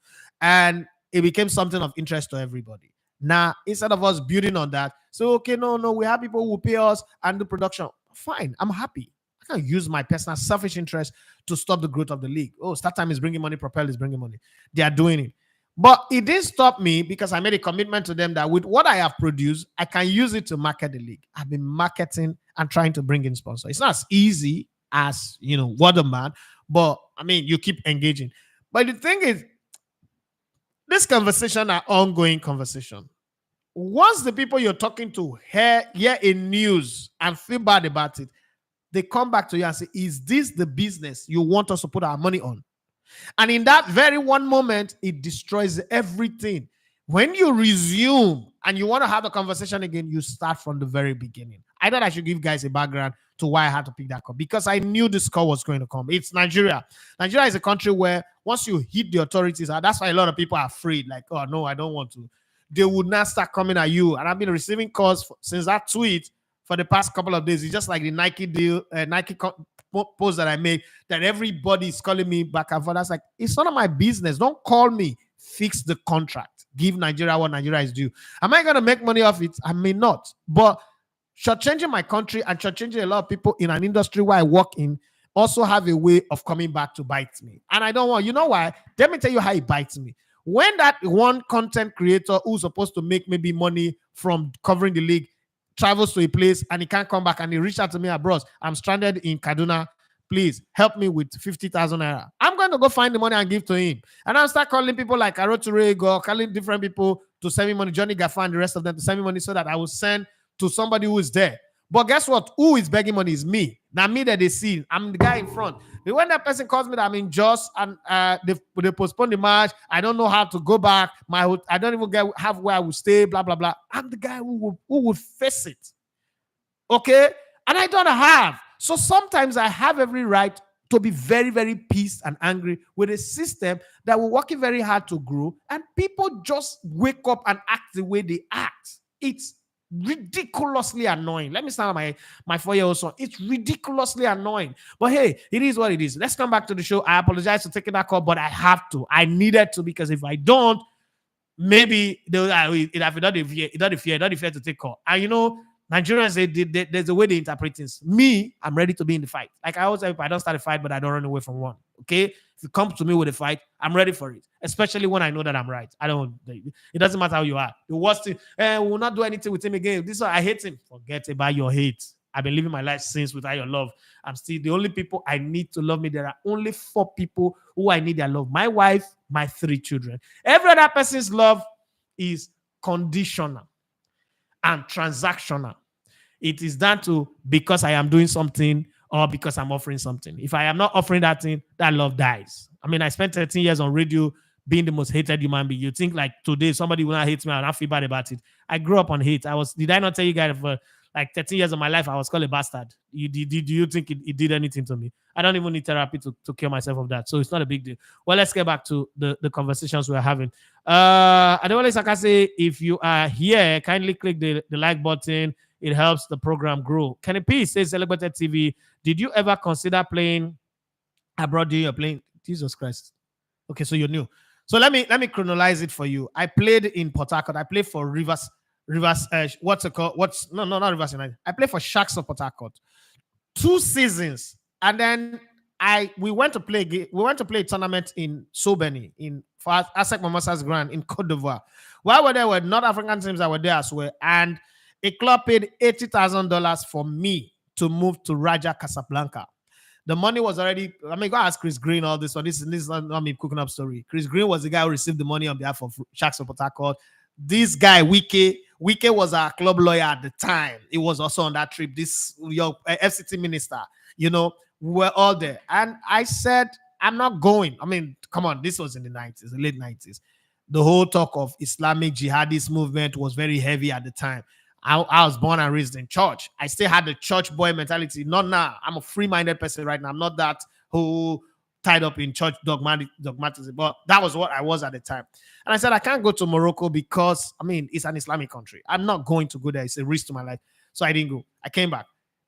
and it became something of interest to everybody. Now, instead of us building on that, so okay, no, we have people who pay us and do production. Fine, I'm happy. I can't use my personal selfish interest to stop the growth of the league. Oh, Start Time is bringing money, Propel is bringing money. They are doing it. But it didn't stop me because I made a commitment to them that with what I have produced, I can use it to market the league. I've been marketing and trying to bring in sponsors. It's not as easy as, word of mouth, but I mean, you keep engaging. But the thing is, this conversation are ongoing conversation. Once the people you're talking to hear in news and feel bad about it, they come back to you and say, is this the business you want us to put our money on? And in that very one moment, it destroys everything. When you resume and you want to have a conversation again, you start from the very beginning. I thought I should give guys a background to why I had to pick that call because I knew this call was going to come. It's Nigeria. Nigeria is a country where once you hit the authorities, and that's why a lot of people are afraid, like, oh, no, I don't want to. They would not start coming at you. And I've been receiving calls since that tweet for the past couple of days. It's just like the Nike deal, post that I made, that everybody is calling me back and forth. That's like, it's none of my business. Don't call me. Fix the contract. Give Nigeria what Nigeria is due. Am I going to make money off it? I may not. But shortchanging my country and shortchanging a lot of people in an industry where I work in also have a way of coming back to bite me. And I don't want, you know why? Let me tell you how it bites me. When that one content creator who's supposed to make maybe money from covering the league travels to a place and he can't come back and he reached out to me, bros, I'm stranded in Kaduna. Please help me with 50,000 naira. I'm going to go find the money and give to him. And I'll start calling people like Aroturego, calling different people to send me money, Johnny Gaffa and the rest of them to send me money so that I will send to somebody who is there. But guess what? Who is begging money is me. Now me that they see. I'm the guy in front. But when that person calls me that I'm in Jos and they postpone the match, I don't know how to go back. I don't even have where I will stay, blah, blah, blah. I'm the guy who will face it. Okay? And I don't have. So sometimes I have every right to be very, very pissed and angry with a system that we're working very hard to grow, and people just wake up and act the way they act. It's ridiculously annoying. Let me start my 4-year-old son. It's ridiculously annoying. But hey, it is what it is. Let's come back to the show. I apologize for taking that call, but I have to. I needed to, because if I don't, maybe they'll not fear to take call. And Nigerians, there's a way they interpret things. Me, I'm ready to be in the fight. Like I always say, I don't start a fight, but I don't run away from one. Okay? If you come to me with a fight, I'm ready for it. Especially when I know that I'm right. It doesn't matter how you are. The worst thing, we'll not do anything with him again. This one, I hate him. Forget about your hate. I've been living my life since without your love. I'm still the only people I need to love me. There are only 4 people who I need their love. My wife, my 3 children. Every other person's love is conditional and transactional. It is done to because I am doing something or because I'm offering something. If I am not offering that thing, that love dies. I mean, I spent 13 years on radio being the most hated human being. You think like today somebody will not hate me and I feel bad about it. I grew up on hate. Did I not tell you guys for like 13 years of my life I was called a bastard? Do you think it did anything to me? I don't even need therapy to cure myself of that. So it's not a big deal. Well, let's get back to the conversations we're having. Adewale Saka say, if you are here, kindly click the like button. It helps the program grow. Kenny P says, Celebrated TV, did you ever consider playing abroad? You're playing? Jesus Christ. Okay, so you're new. So let me chronologize it for you. I played in Port Harcourt. I played for Rivers. What's it called? Not Rivers United. I played for Sharks of Port Harcourt. 2 seasons, and then we went to play a tournament in Sobeni for ASEC Mimosa's Grand in Cote d'Ivoire. While there were North African teams that were there as well, and a club paid $80,000 for me to move to Raja Casablanca. The money was already, go ask Chris Green all this one. This is not me cooking up story. Chris Green was the guy who received the money on behalf of Sharks of Port Harcourt. This guy, Wike was our club lawyer at the time. He was also on that trip. This your FCT minister, we were all there. And I said, I'm not going. I mean, come on, this was in the 90s, the late 90s. The whole talk of Islamic jihadist movement was very heavy at the time. I was born and raised in church. I still had the church boy mentality. Not now. I'm a free-minded person right now. I'm not that who tied up in church dogmatism. But that was what I was at the time. And I said, I can't go to Morocco because, I mean, it's an Islamic country. I'm not going to go there. It's a risk to my life. So I didn't go. I came back.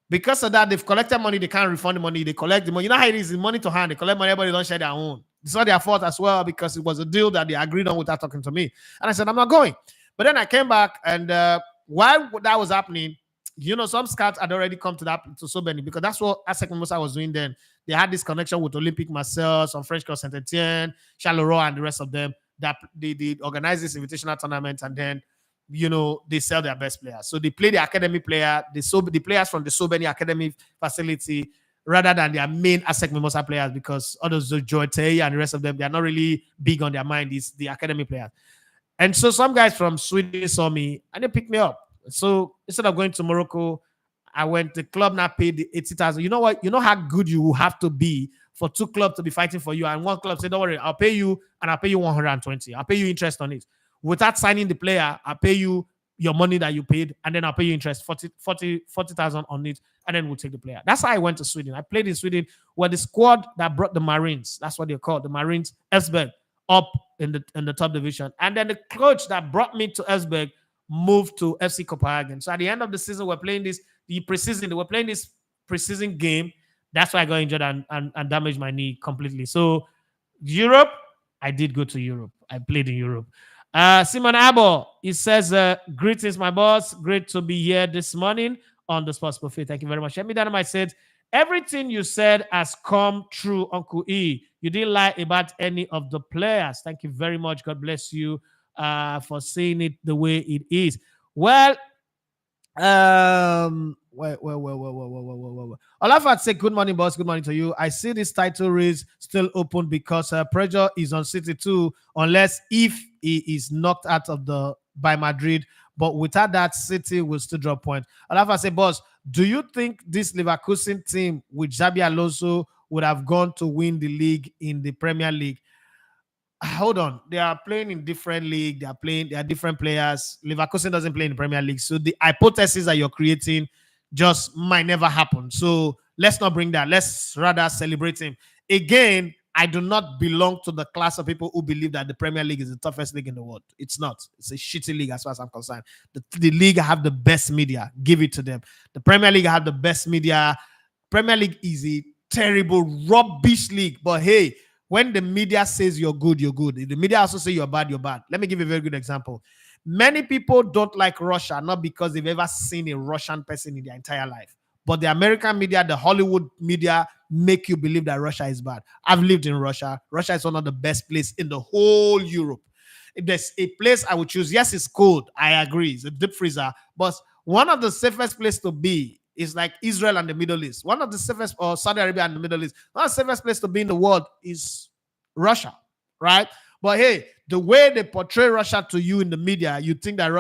Because of that, they've collected money. They can't refund the money. They collect the money. You know how it is, money to hand. They collect money. Everybody don't share their own. It's not their fault as well because it was a deal that they agreed on without talking to me. And I said, I'm not going. But then I came back, and while that was happening, some scouts had already come to Sobeni because that's what Asec Mimosa was doing then. They had this connection with Olympic Marseille, some French Cross Saint-Etienne, Charleroi, and the rest of them. That they organize this invitational tournament, and then they sell their best players. So they play the academy player, the players from the Sobeni Academy facility, rather than their main ASEC Mimosa players, because others, Joy Tay and the rest of them, they are not really big on their mind. It's the academy players. And so some guys from Sweden saw me and they picked me up. So instead of going to Morocco, I went. The club now paid the 80,000. You know what? You know how good you have to be for two clubs to be fighting for you, and one club said, "Don't worry, I'll pay you, and I'll pay you 120. I'll pay you interest on it. Without signing the player, I'll pay you your money that you paid, and then I'll pay you interest, 40,000 on it, and then we'll take the player." That's how I went to Sweden. I played in Sweden, where the squad that brought the Marines, that's what they're called, the Marines, Esbjerg, up in the top division. And then the coach that brought me to Esbjerg moved to FC Copenhagen. So at the end of the season, we're playing this preseason game. That's why I got injured and damaged my knee completely. So Europe, I did go to Europe. I played in Europe. Simon Abo, he says, greetings, my boss. Great to be here this morning on the Sports Buffet. Thank you very much. Emi Dynamite said, everything you said has come true, Uncle E. You didn't lie about any of the players. Thank you very much. God bless you for saying it the way it is. Well, Olafat say, good morning, boss. Good morning to you. I see this title race still open because pressure is on City too, unless if he is knocked out of by Madrid. But without that, City will still drop points. Olafat say, boss, do you think this Leverkusen team with Xabi Alonso would have gone to win the league in the Premier League? Hold on, they are playing in different league. They are different players. Leverkusen doesn't play in the Premier League, so the hypothesis that you're creating just might never happen. So let's not bring that. Let's rather celebrate him. Again, I do not belong to the class of people who believe that the Premier League is the toughest league in the world. It's not. It's a shitty league as far as I'm concerned. The league have the best media. Give it to them. The Premier League have the best media. Premier League is a terrible, rubbish league. But hey, when the media says you're good, you're good. If the media also say you're bad, you're bad. Let me give you a very good example. Many people don't like Russia, not because they've ever seen a Russian person in their entire life. But the American media, the Hollywood media, make you believe that Russia is bad. I've lived in Russia. Russia is one of the best places in the whole Europe. If there's a place I would choose, yes, it's cold. I agree. It's a deep freezer. But one of the safest places to be is like Israel and the Middle East. One of the safest, or Saudi Arabia and the Middle East. One of the safest place to be in the world is Russia, right? But hey, the way they portray Russia to you in the media, you think that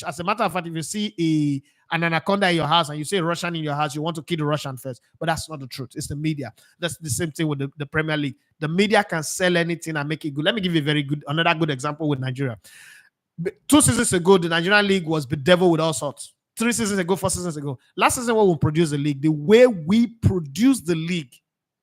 as a matter of fact, if you see an anaconda in your house and you see a Russian in your house, you want to kill the Russian first. But that's not the truth. It's the media. That's the same thing with the Premier League. The media can sell anything and make it good. Let me give you another good example with Nigeria. 2 seasons ago, the Nigerian league was bedeviled with all sorts. 3 seasons ago, 4 seasons ago. Last season, when we produced the league, the way we produced the league,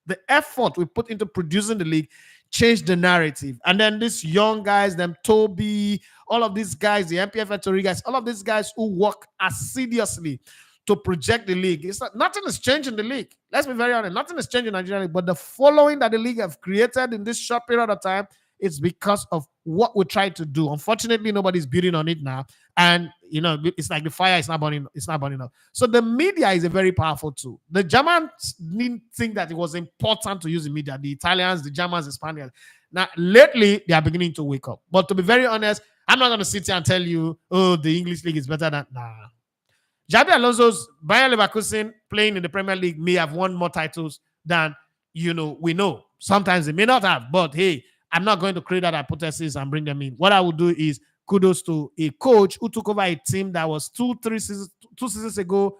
the effort we put into producing the league changed the narrative. And then these young guys, them Toby, all of these guys, the MPF Tori guys, all of these guys who work assiduously to project the league. It's not, nothing is changing the league. Let's be very honest. Nothing is changing in Nigeria league, but the following that the league have created in this short period of time, it's because of what we try to do. Unfortunately, nobody's building on it now. And, it's like the fire is not burning. It's not burning up. So the media is a very powerful tool. The Germans didn't think that it was important to use the media. The Italians, the Germans, the Spaniards. Now, lately, they are beginning to wake up. But to be very honest, I'm not going to sit here and tell you, oh, the English league is better than... Nah. Xabi Alonso's Bayer Leverkusen playing in the Premier League may have won more titles than, we know. Sometimes they may not have. But, hey, I'm not going to create that hypothesis and bring them in. What I will do is kudos to a coach who took over a team that was 2 seasons ago,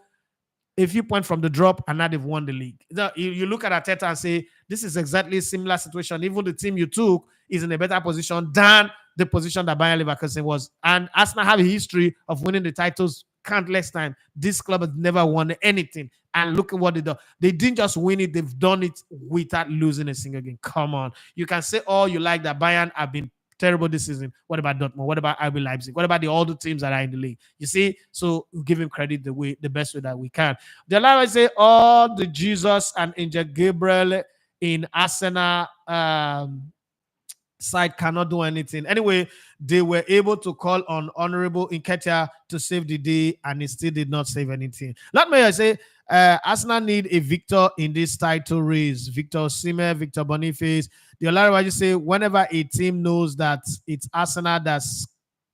a few points from the drop, and now they've won the league. You look at Arteta and say, this is exactly a similar situation. Even the team you took is in a better position than the position that Bayern Leverkusen was. And Arsenal have a history of winning the titles countless times. This club has never won anything. And look at what they do. They didn't just win it, they've done it without losing a single game. Come on. You can say all you like that Bayern have been terrible this season. What about Dortmund? What about RB Leipzig? What about the other teams that are in the league? You see, so we give him credit the best way that we can. The I say all the Jesus and Angel Gabriel in Arsenal side cannot do anything. Anyway, they were able to call on Honorable Nketiah to save the day, and it still did not save anything. Let me say, Arsenal need a victor in this title race. Victor Osimhen, Victor Boniface. The Olariwaju say, whenever a team knows that it's Arsenal that's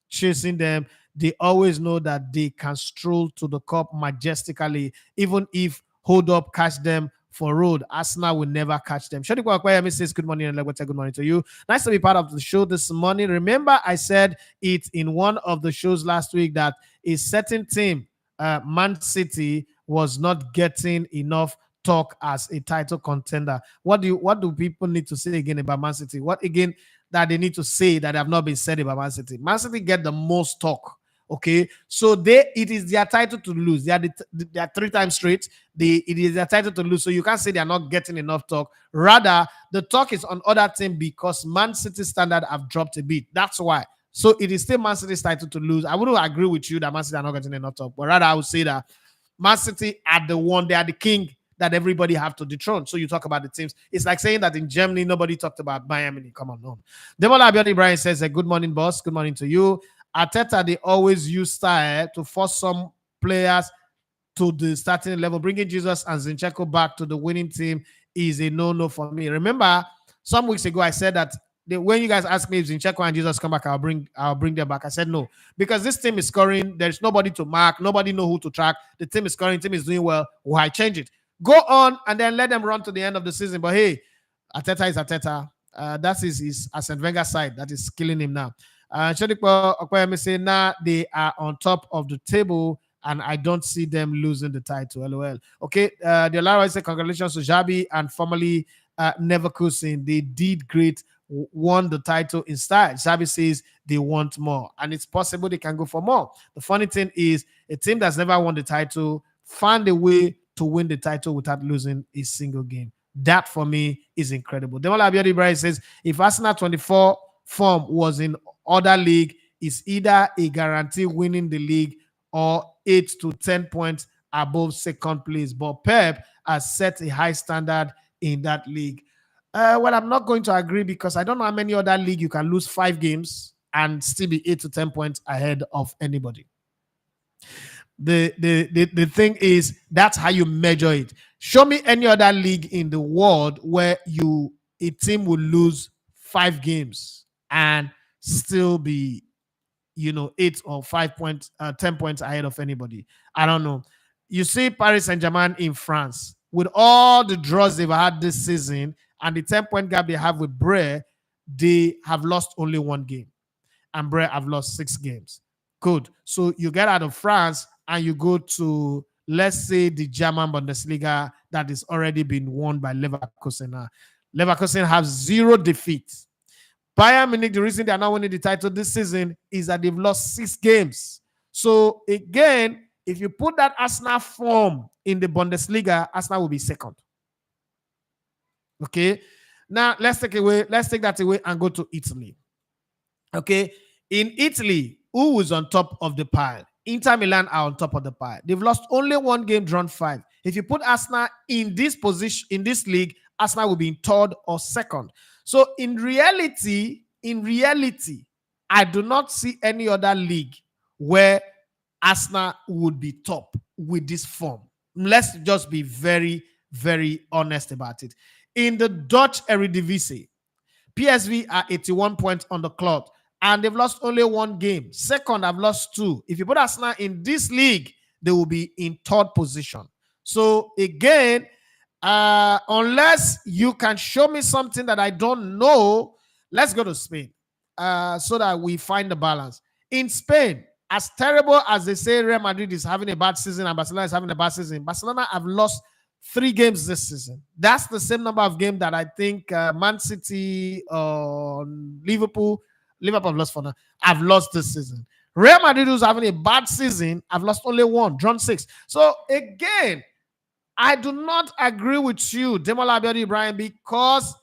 chasing them, they always know that they can stroll to the cup majestically, even if hold up catch them for road. Arsenal will never catch them. Shadi Kwakwayemi says, good morning, and good morning to you. Nice to be part of the show this morning. Remember, I said it in one of the shows last week that a certain team, Man City, was not getting enough talk as a title contender. What do people need to say again about Man City? What again that they need to say that have not been said about Man City? Man City get the most talk. Okay, so it is their title to lose. They are 3 times straight. It is their title to lose. So you can't say they are not getting enough talk. Rather, the talk is on other team because Man City standard have dropped a bit. That's why. So it is still Man City's title to lose. I wouldn't agree with you that Man City are not getting enough talk, but rather I would say that Man City are the one. They are the king that everybody have to dethrone. So you talk about the teams. It's like saying that in Germany nobody talked about Bayern Munich. Come on, no. Demola Abiodi Brian says, "Good morning, boss. Good morning to you." Arteta, they always use style to force some players to the starting level. Bringing Jesus and Zinchenko back to the winning team is a no-no for me. Remember, some weeks ago I said that when you guys asked me if Zinchenko and Jesus come back, I'll bring them back. I said no, because this team is scoring. There's nobody to mark. Nobody know who to track. The team is scoring. The team is doing well. Why change it? Go on and then let them run to the end of the season. But hey, Arteta is Arteta. That is his Arsene Wenger side that is killing him now. Shodipo Okoyemi say now they are on top of the table and I don't see them losing the title. LOL. Okay, the Lara say congratulations to Xabi and formerly Leverkusen. They did great, won the title in style. Xabi says they want more, and it's possible they can go for more. The funny thing is, a team that's never won the title found a way to win the title without losing a single game. That for me is incredible. Demola Abiodi Brian says if Arsenal 24 form was in other league, is either a guarantee winning the league or 8 to 10 points above second place. But Pep has set a high standard in that league. Well, I'm not going to agree because I don't know how many other league you can lose 5 games and still be 8 to 10 points ahead of anybody. The thing is, that's how you measure it. Show me any other league in the world where a team will lose 5 games and still be 8 or 5 points 10 points ahead of anybody. I don't know. You see Paris Saint-Germain in France with all the draws they've had this season and the 10-point gap they have with Bre, they have lost only 1 game and Bre have lost 6 games. Good. So you get out of France and you go to, let's say, the German Bundesliga that is already been won by Leverkusen. Leverkusen have 0 defeats. Bayern Munich, the reason they are not winning the title this season is that they've lost 6 games. So again, if you put that Arsenal form in the Bundesliga, Arsenal will be second. Okay. Now let's take that away and go to Italy. Okay. In Italy, who is on top of the pile? Inter Milan are on top of the pile. They've lost only 1 game, drawn 5. If you put Arsenal in this position, in this league, Arsenal will be in 3rd or 2nd. So in reality, I do not see any other league where Arsenal would be top with this form. Let's just be very, very honest about it. In the Dutch Eredivisie, PSV are 81 points on the clock, and they've lost only 1 game. Second, I've lost 2. If you put Arsenal in this league, they will be in 3rd position. So again, unless you can show me something that I don't know, let's go to Spain so that we find the balance. In Spain, as terrible as they say Real Madrid is having a bad season and Barcelona is having a bad season, Barcelona have lost 3 games this season. That's the same number of games that I think Man City or Liverpool Liverpool have lost 4 now. I've lost this season. Real Madrid, who's having a bad season, I've lost only 1, drawn 6. So again, I do not agree with you, Demola Abiodun Ibrahim, because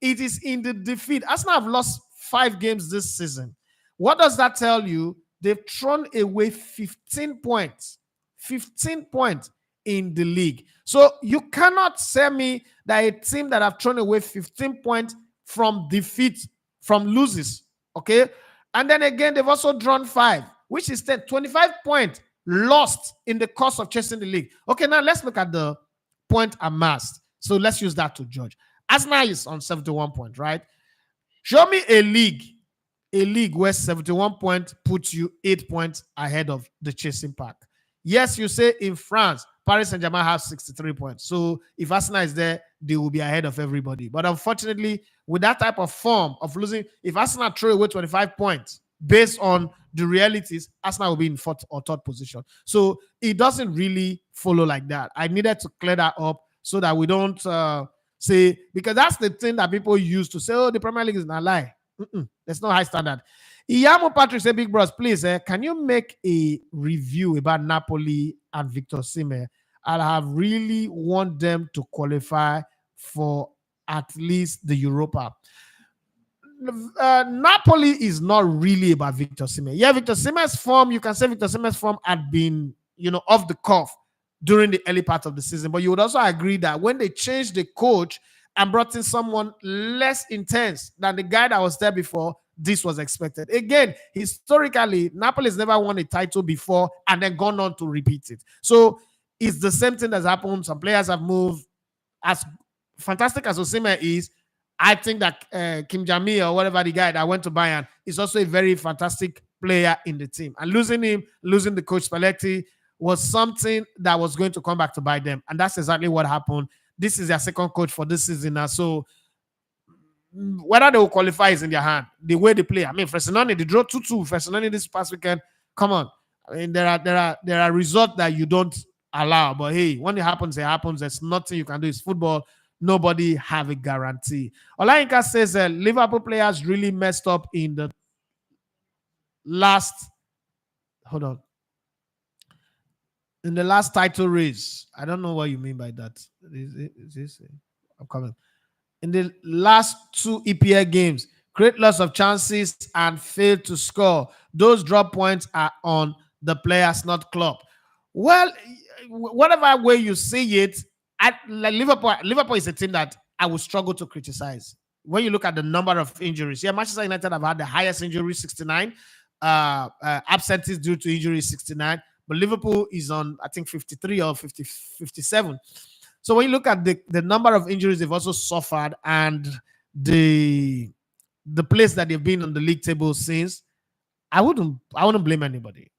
it is in the defeat. Arsenal have lost 5 games this season. What does that tell you? They've thrown away 15 points. 15 points in the league. So you cannot tell me that a team that have thrown away 15 points from defeat, from losses, okay? And then again, they've also drawn 5, which is 10, 25 points lost in the course of chasing the league. Okay, now let's look at the point amassed. So let's use that to judge. Arsenal is on 71 points, right? Show me a league where 71 points puts you 8 points ahead of the chasing pack. Yes, you say in France, Paris Saint-Germain have 63 points. So if Arsenal is there, they will be ahead of everybody. But unfortunately, with that type of form of losing, if Arsenal throw away 25 points based on the realities, Arsenal will be in 4th or 3rd position. So it doesn't really follow like that. I needed to clear that up so that we don't say, because that's the thing that people use to say, oh, the Premier League is not a lie. There's no high standard. Iyamo Patrick say, Big Bros, please, can you make a review about Napoli and Victor Osimhen? I have really want them to qualify for at least the Europa. Napoli is not really about Victor Osimhen. Yeah, Victor Osimhen's form, you can say Victor Osimhen's form had been, off the cuff during the early part of the season. But you would also agree that when they changed the coach and brought in someone less intense than the guy that was there before, this was expected. Again, historically, Napoli has never won a title before and then gone on to repeat it. So it's the same thing that's happened. Some players have moved. As fantastic as Osimhen is, I think that Kim Jami or whatever the guy that went to Bayern is also a very fantastic player in the team. And losing him, losing the coach Spalletti was something that was going to come back to bite them. And that's exactly what happened. This is their second coach for this season now. So whether they will qualify is in their hand. The way they play. I mean, Fresnoni, they draw 2-2. Fresnoni this past weekend. Come on. I mean, there are results that you don't allow. But hey, when it happens, it happens. There's nothing you can do. It's football. Nobody have a guarantee. Olayinka says Liverpool players really messed up in the last. Hold on. In the last title race. I don't know what you mean by that. Is this? I'm coming. In the last 2 EPL games, create lots of chances and fail to score. Those drop points are on the players, not Klopp. Well, whatever way you see it, like Liverpool is a team that I would struggle to criticize. When you look at the number of injuries, yeah, Manchester United have had the highest injury, 69. Absences due to injury, 69. But Liverpool is on, I think, 53 or 57. So when you look at the number of injuries they've also suffered and the place that they've been on the league table since, I wouldn't blame anybody.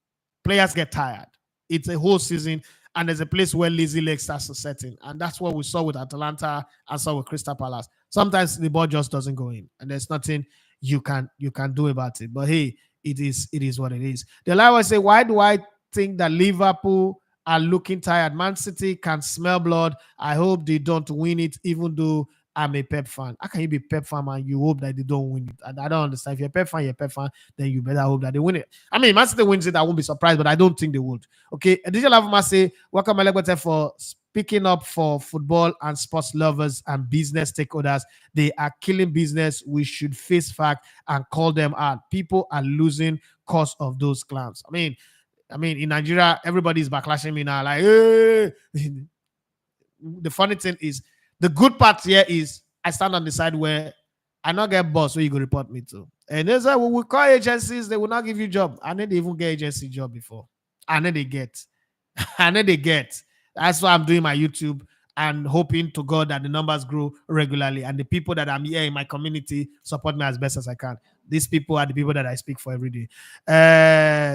Players get tired. It's a whole season, and there's a place where lazy leg starts to set in. And that's what we saw with Atalanta and saw with Crystal Palace. Sometimes the ball just doesn't go in, and there's nothing you can do about it. But hey, it is what it is. The lie will say, why do I think that Liverpool are looking tired? Man City can smell blood. I hope they don't win it, even though I'm a Pep fan. How can you be a Pep fan and you hope that they don't win it? I don't understand. If you're a Pep fan, then you better hope that they win it. I mean, Man City wins it, I won't be surprised, but I don't think they would. Okay, DJ Lavuma say, welcome Elegbete for speaking up for football and sports lovers and business stakeholders. They are killing business. We should face fact and call them out. People are losing cause of those clowns. I mean, in Nigeria, everybody's backlashing me now. Like, hey. The funny thing is, the good part here is I stand on the side where I not get boss where you go report me to. And they say, we call agencies, they will not give you job. And then they even get agency job before. And then they get. That's why I'm doing my YouTube and hoping to God that the numbers grow regularly and the people that I'm here in my community support me as best as I can. These people are the people that I speak for every day.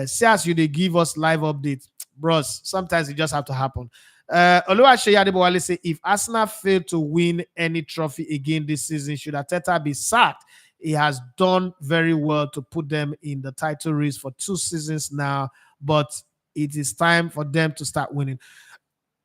See as you they give us live updates, bros. Sometimes it just have to happen. Oluwaseyi Adebowale say, if Arsenal fail to win any trophy again this season, should Arteta be sacked? He has done very well to put them in the title race for 2 seasons now, but it is time for them to start winning.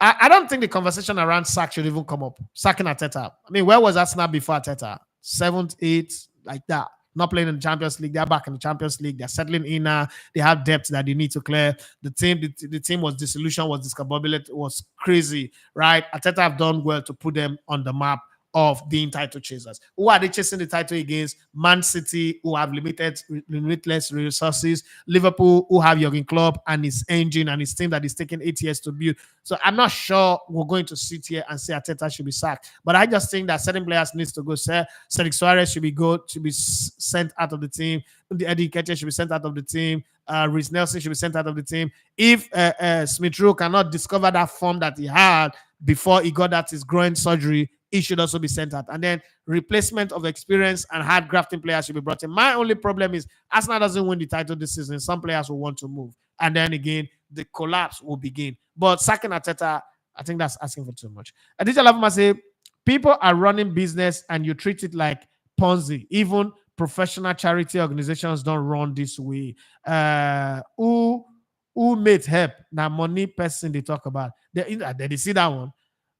I don't think the conversation around sack should even come up. Sacking Arteta. I mean, where was Arsenal before Arteta? 7th, 8th, like that. not playing in the Champions League. They're back in the Champions League. They're settling in now. They have depth that they need to clear. The team was disillusioned, was discombobulated, was crazy, right? Arteta have done well to put them on the map of being title chasers. Who are they chasing the title against? Man City, who have limitless resources. Liverpool, who have Jurgen Klopp and his engine and his team that is taking 8 years to build. So I'm not sure we're going to sit here and say Arteta should be sacked. But I just think that certain players needs to go. Cedric Suarez should be sent out of the team. The Eddie Nketiah should be sent out of the team. Reece Nelson should be sent out of the team. If Smith Rowe cannot discover that form that he had before he got that his groin surgery, he should also be sent out. And then replacement of experience and hard grafting players should be brought in. My only problem is Arsenal doesn't win the title this season. Some players will want to move. And then again, the collapse will begin. But sacking Arteta, I think that's asking for too much. Aditya Lavama say, people are running business and you treat it like Ponzi. Even professional charity organizations don't run this way. Who made help? Now money person they talk about. They see that one.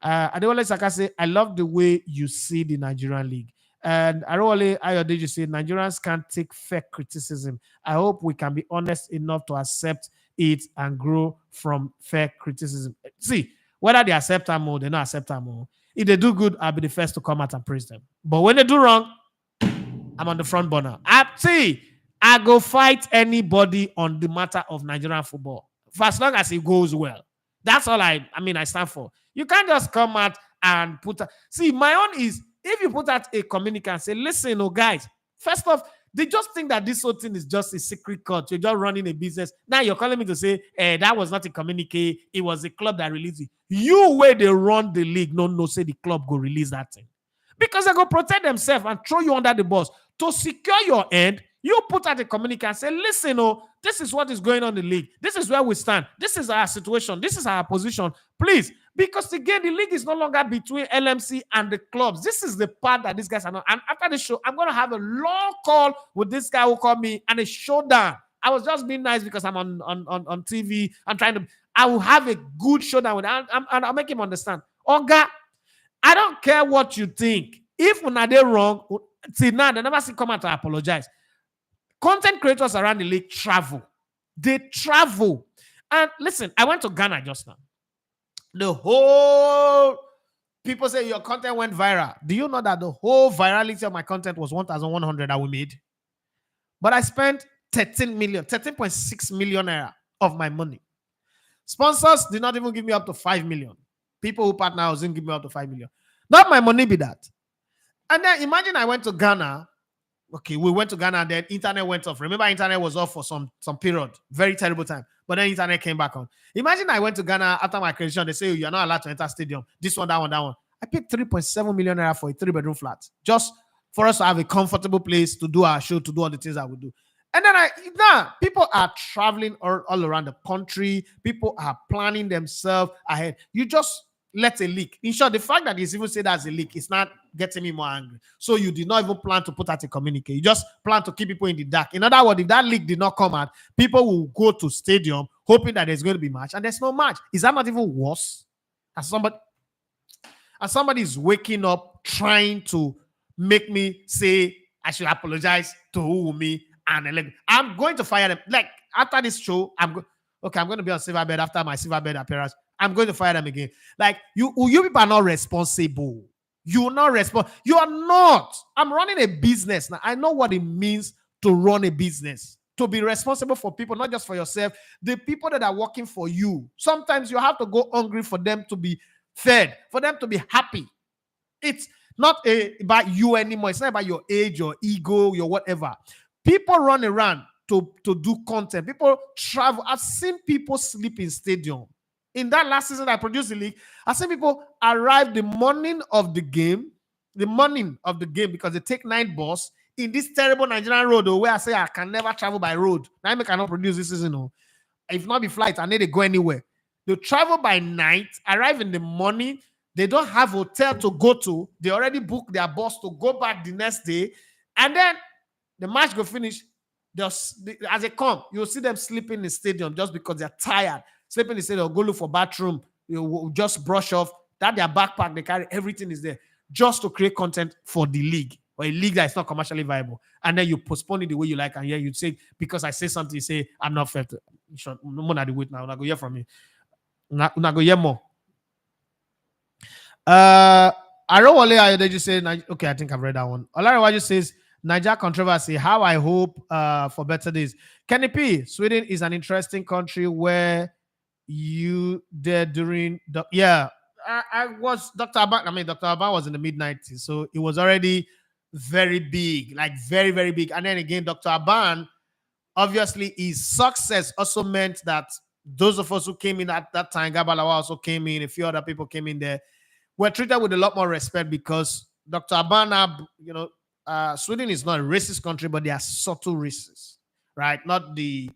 Adewale Saka say, I love the way you see the Nigerian league. And Arole Ayodeji say, Nigerians can't take fair criticism. I hope we can be honest enough to accept it and grow from fair criticism. See, whether they accept them or they not accept them or, if they do good, I'll be the first to come out and praise them. But when they do wrong, I'm on the front burner. I go fight anybody on the matter of Nigerian football for as long as it goes well. That's all I stand for. You can't just come out and see, my own is, if you put out a communique and say, listen, guys, first off, they just think that this whole thing is just a secret court. You're just running a business. Now you're calling me to say, that was not a communique. It was a club that released it. You, where they run the league, no, say the club go release that thing. Because they go protect themselves and throw you under the bus. To secure your end, you put out a communique and say, listen, this is what is going on in the league. This is where we stand. This is our situation. This is our position. Please. Because again, the league is no longer between LMC and the clubs. This is the part that these guys are not. And after the show, I'm going to have a long call with this guy who called me and a showdown. I was just being nice because I'm on TV. I will have a good showdown with him. And I'll make him understand. Oga, I don't care what you think. If when they're wrong, see now, they never see come out to apologize. Content creators around the league travel. They travel. And listen, I went to Ghana just now. The whole people say your content went viral. Do you know that the whole virality of my content was 1,100 that we made? But I spent 13.6 million naira of my money. Sponsors did not even give me up to 5 million. People who partner didn't give me up to 5 million. Not my money be that. And then imagine I went to Ghana. Okay, we went to Ghana and then internet went off. Remember, internet was off for some period. Very terrible time. But then internet came back on. Imagine I went to Ghana after my accreditation. They say, you're not allowed to enter stadium. This one, that one, that one. I paid 3.7 million naira for a 3-bedroom flat. Just for us to have a comfortable place to do our show, to do all the things I would do. And then people are traveling all around the country. People are planning themselves ahead. You just let a leak. In short, the fact that he's even said that's a leak is not getting me more angry. So you did not even plan to put out a communique. You just plan to keep people in the dark. In other words, if that leak did not come out, people will go to stadium hoping that there's going to be match, and there's no match. Is that not even worse? As somebody is waking up trying to make me say I should apologize to Wumi, and I'm going to fire them. Like after this show, I'm going to be on silver bed after my silver bed appearance. I'm going to fire them again. Like you people are not responsible. You're not responsible. You are not. I'm running a business now. I know what it means to run a business, to be responsible for people, not just for yourself. The people that are working for you. Sometimes you have to go hungry for them to be fed, for them to be happy. It's not about you anymore. It's not about your age, your ego, your whatever. People run around to do content. People travel. I've seen people sleep in stadium. In that last season I produced the league, I seen people arrive the morning of the game because they take 9 bus in this terrible Nigerian road where I say I can never travel by road. Now I cannot produce this season. If not be flight, I need to go anywhere. They travel by night, arrive in the morning. They don't have hotel to go to. They already booked their bus to go back the next day. And then the match go finish. As they come, you'll see them sleeping in the stadium just because they're tired. Sleeping in the stadium, go look for bathroom. You just brush off. That their backpack, they carry, everything is there just to create content for the league. or a league that is not commercially viable, and then you postpone it the way you like, and yeah, you say because I say something, you say I'm not fair. No more than the wait now. I go hear from me. Una go hear more. Arowale Ayodeji says, okay, I think I've read that one. Olarewaju says, Niger controversy, how I hope for better days. Kenny P, Sweden is an interesting country where you there during the, yeah, I was Dr. Aban, I mean, Dr. Aban was in the mid 90s, so it was already very big, like very, very big. And then again, Dr. Aban, obviously, his success also meant that those of us who came in at that time, Gabalawa also came in, a few other people came in there, were treated with a lot more respect because Dr. Abana, Sweden is not a racist country, but they are subtle racists, right? Not the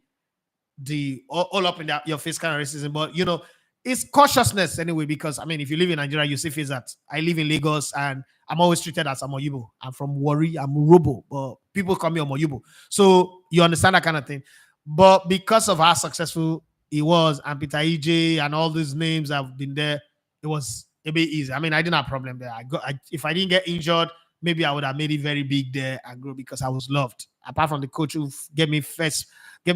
all up in your face kind of racism, but it's cautiousness anyway. Because I mean, if you live in Nigeria, you see face that I live in Lagos and I'm always treated as Omoyibo. I'm from Warri, I'm Robo, but people call me Omoyibo. So you understand that kind of thing. But because of how successful he was, and Peter EJ and all these names have been there, it was a bit easy. I mean, I didn't have a problem there. If I didn't get injured, maybe I would have made it very big there and grow because I was loved. Apart from the coach who gave me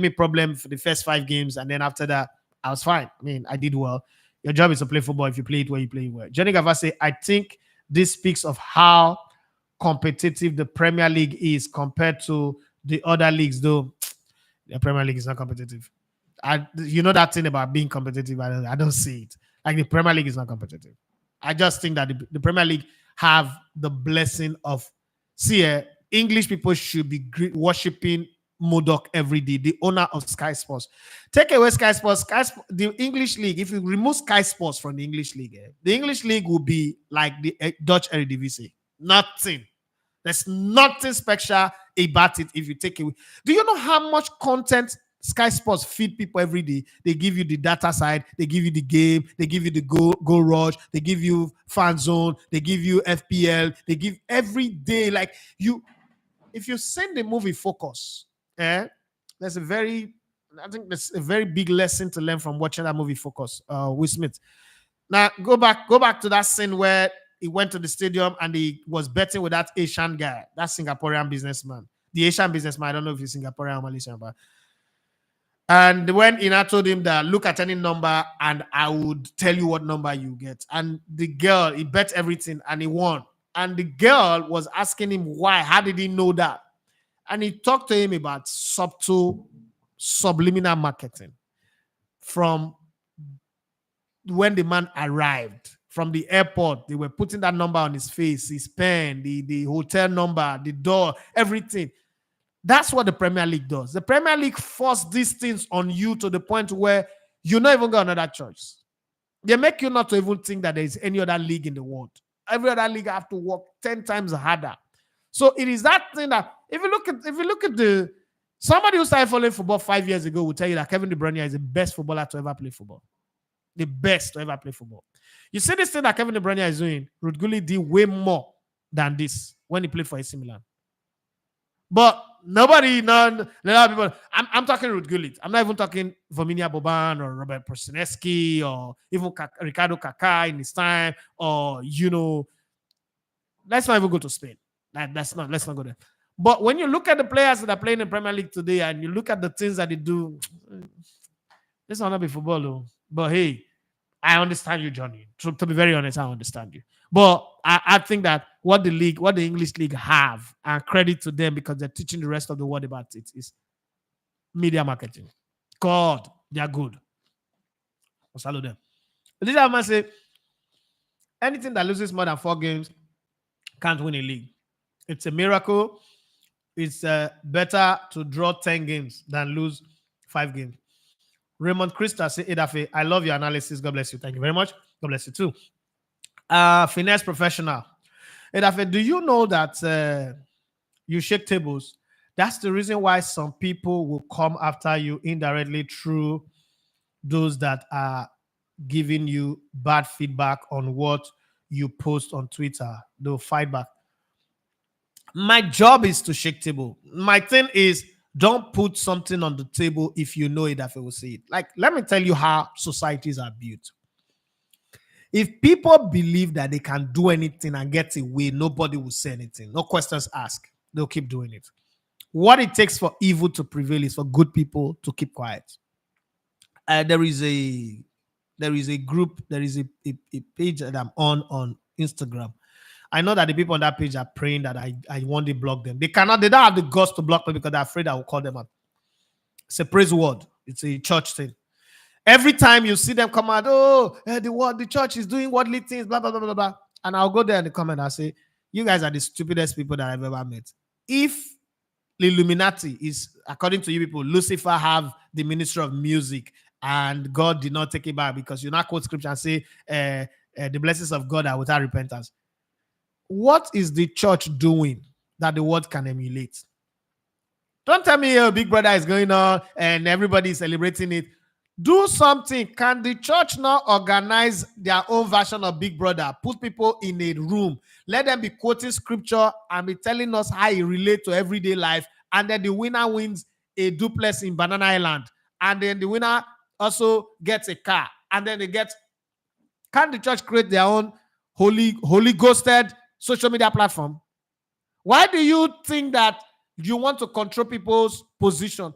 problem for the first 5 games, and then after that, I was fine. I mean, I did well. Your job is to play football. If you play it well, you play it well. Jenny Gavase, I think this speaks of how competitive the Premier League is compared to the other leagues, though. The Premier League is not competitive. You know that thing about being competitive, I don't see it. Like the Premier League is not competitive. I just think that the Premier League have the blessing of, English people should be worshipping Modoc every day, the owner of Sky Sports. Take away Sky Sports, the English League, if you remove Sky Sports from the English League, the English League will be like the Dutch Eredivisie. Nothing. There's nothing special about it if you take away. Do you know how much content Sky Sports feed people every day? They give you the data side, they give you the game, they give you the goal rush, they give you fan zone, they give you FPL, they give every day. Like if you send the movie Focus, there's a very big lesson to learn from watching that movie Focus, Will Smith. Now go back to that scene where he went to the stadium and he was betting with that Asian guy, that Singaporean businessman. The Asian businessman, I don't know if he's Singaporean or Malaysian, but and when Ina told him that look at any number and I would tell you what number you get. And the girl, he bet everything and he won. And the girl was asking him why, how did he know that? And he talked to him about subtle, subliminal marketing from when the man arrived from the airport. They were putting that number on his face, his pen, the hotel number, the door, everything. That's what the Premier League does. The Premier League forces these things on you to the point where you're not even got another choice. They make you not to even think that there is any other league in the world. Every other league have to work 10 times harder. So it is that thing that if you look at the somebody who started following football 5 years ago will tell you that Kevin De Bruyne is the best footballer to ever play football. The best to ever play football. You see this thing that Kevin De Bruyne is doing, Ruud Gullit did way more than this when he played for AC Milan. But none people. I'm talking Ruud Gullit. I'm not even talking Vominia Boban or Robert Prosinecki or even Ricardo Kaká in his time, or let's not even go to Spain. Let's not go there. But when you look at the players that are playing in the Premier League today and you look at the things that they do, this will not be football, though. But hey, I understand you, Johnny. To be very honest, I understand you. But I think that what the English League have, and credit to them because they're teaching the rest of the world about it, is media marketing. God, they are good. I'll salute them. This I must say, anything that loses more than 4 games can't win a league. It's a miracle. It's better to draw 10 games than lose 5 games. Raymond Christa say, Edafe, I love your analysis. God bless you. Thank you very much. God bless you too. Finesse professional. Edafe, do you know that you shake tables? That's the reason why some people will come after you indirectly through those that are giving you bad feedback on what you post on Twitter. They'll fight back. My job is to shake table. My thing is, don't put something on the table if you know it, that will see it. Like, let me tell you how societies are built. If people believe that they can do anything and get away, nobody will say anything. No questions asked. They'll keep doing it. What it takes for evil to prevail is for good people to keep quiet. There is a group, there is a page that I'm on Instagram. I know that the people on that page are praying that I want to block them. They cannot, they don't have the guts to block me because they're afraid I will call them out. It's a praise word. It's a church thing. Every time you see them come out, the church is doing worldly things, blah, blah, blah, blah, blah. And I'll go there in the comment and I'll say, you guys are the stupidest people that I've ever met. If the Illuminati is, according to you people, Lucifer have the ministry of music and God did not take it back because you now quote scripture and say the blessings of God are without repentance. What is the church doing that the world can emulate? Don't tell me Big Brother is going on and everybody is celebrating it. Do something. Can the church now organize their own version of Big Brother? Put people in a room. Let them be quoting scripture and be telling us how it relates to everyday life. And then the winner wins a duplex in Banana Island. And then the winner also gets a car. And then they get... Can the church create their own Holy Ghosted social media platform? Why do you think that you want to control people's position?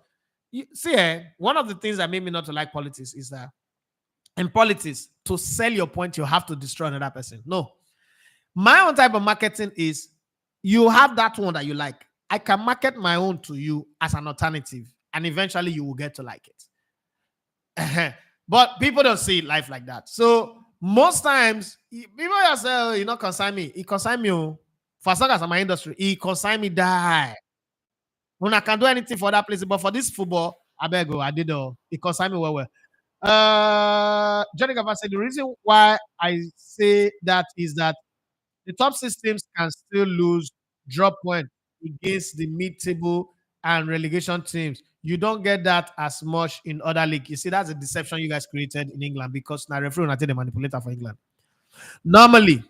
See, one of the things that made me not to like politics is that in politics, to sell your point, you have to destroy another person. No. My own type of marketing is you have that one that you like. I can market my own to you as an alternative, and eventually you will get to like it. But people don't see life like that. So most times, people just say, oh, you not consign me. It consign me. For as long as I'm my industry, it consign me die. When I can do anything for that place, but for this football, I beg you, I did all. It consign me well. Johnny Gava said the reason why I say that is that the top six teams can still lose drop point against the mid-table and relegation teams. You don't get that as much in other leagues. You see, that's a deception you guys created in England because now referee will take the manipulator for England. Normally,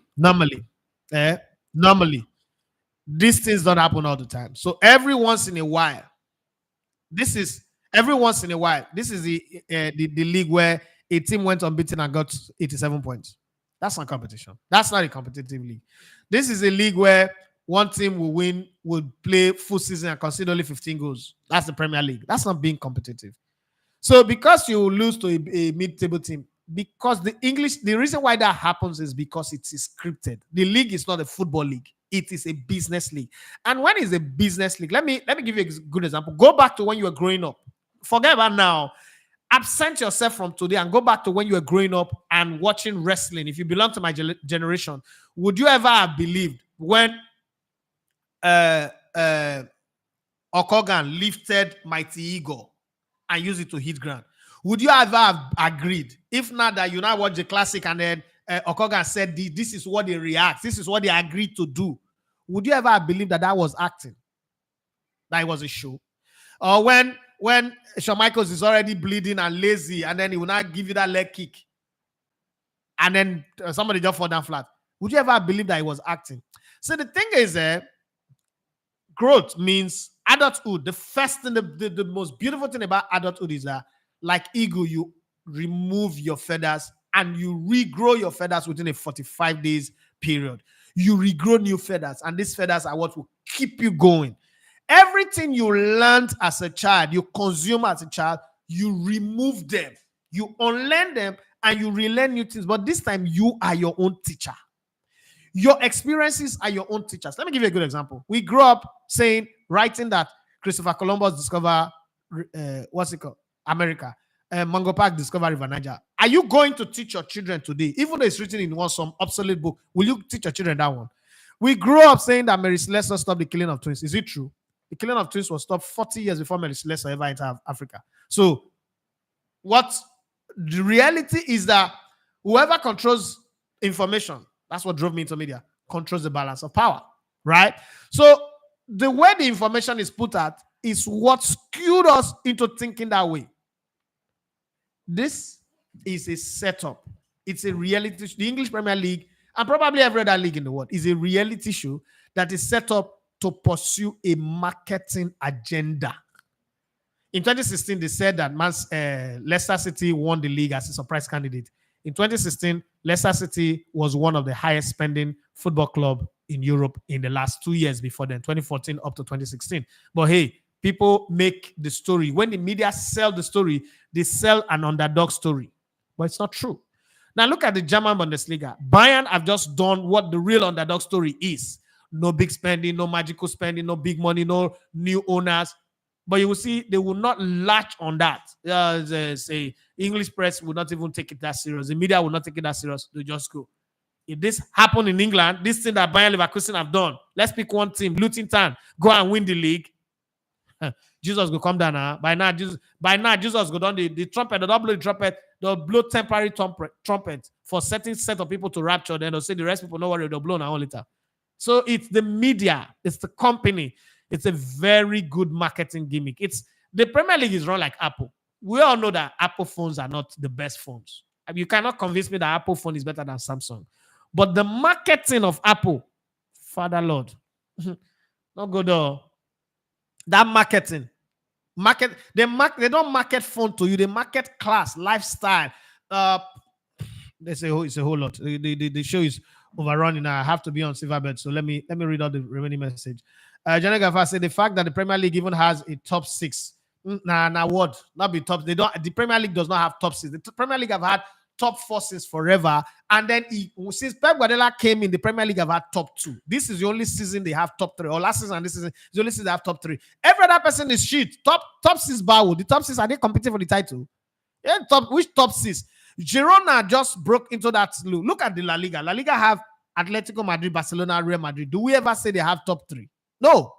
these things don't happen all the time. So every once in a while, this is the league where a team went unbeaten and got 87 points. That's not competition. That's not a competitive league. This is a league where one team will play full season and concede only 15 goals. That's the Premier League. That's not being competitive. So because you lose to a mid-table team, because the reason why that happens is because it is scripted. The league is not a football league. It is a business league. And when it's a business league, let me give you a good example. Go back to when you were growing up. Forget about now. Absent yourself from today and go back to when you were growing up and watching wrestling. If you belong to my generation, would you ever have believed when Okogan lifted Mighty Eagle and used it to hit ground? Would you ever have agreed? If not, that you now watch the classic and then Okogan said, this is what they react. This is what they agreed to do. Would you ever have believed that was acting? That it was a show? Or when Shawn Michaels is already bleeding and lazy and then he will not give you that leg kick and then somebody just fall down flat. Would you ever have believed that he was acting? So the thing is, growth means adulthood. The first thing, the most beautiful thing about adulthood is that, like eagle, you remove your feathers and you regrow your feathers within a 45 days period. You regrow new feathers, and these feathers are what will keep you going. Everything you learned as a child, you consume as a child, you remove them, you unlearn them, and you relearn new things. But this time, you are your own teacher. Your experiences are your own teachers. Let me give you a good example. We grew up writing that Christopher Columbus discovered, America. Mango Park discovered River Niger. Are you going to teach your children today, even though it's written in some obsolete book, will you teach your children that one? We grew up saying that Mary Celeste stopped the killing of twins. Is it true? The killing of twins was stopped 40 years before Mary Celeste ever entered Africa. So what the reality is that whoever controls information, that's what drove me into media, controls the balance of power, right? So the way the information is put out is what skewed us into thinking that way. This is a setup. It's a reality. The English Premier League and probably every other league in the world is a reality show that is set up to pursue a marketing agenda. In 2016, they said that Leicester City won the league as a surprise candidate. In 2016, Leicester City was one of the highest spending football club in Europe in the last 2 years before then, 2014 up to 2016. But hey, people make the story. When the media sell the story, they sell an underdog story. But it's not true. Now look at the German Bundesliga. Bayern have just done what the real underdog story is. No big spending, no magical spending, no big money, no new owners. But you will see they will not latch on that. Say English press will not even take it that serious. The media will not take it that serious. They just go. If this happened in England, this thing that Bayern Leverkusen have done, let's pick one team, Luton Town, go and win the league. Jesus will come down now. By now, Jesus go down the trumpet, the double trumpet, they'll blow temporary trumpet for certain set of people to rapture. Then they'll say the rest people, no worry, they'll blow now later. So it's the media, it's the company. It's a very good marketing gimmick. It's the Premier League is run like Apple. We all know that Apple phones are not the best phones. I mean, you cannot convince me that Apple phone is better than Samsung. But the marketing of Apple, Father Lord, not good though. That marketing, they don't market phone to you. They market class, lifestyle. They say it's a whole lot. The show is overrunning. I have to be on Silverbird, so let me read out the remaining message. Johnny Gaffa said the fact that the Premier League even has a top six. What? Not be top. They don't. The Premier League does not have top six. The Premier League have had top four since forever, and then since Pep Guardiola came in, the Premier League have had top two. This is the only season they have top three. Or last season, this season is the only season they have top three. Every other person is shit. Top six Bow. The top six, are they competing for the title? Yeah, which top six? Girona just broke into that slew. Look at the La Liga. La Liga have Atletico Madrid, Barcelona, Real Madrid. Do we ever say they have top three? No.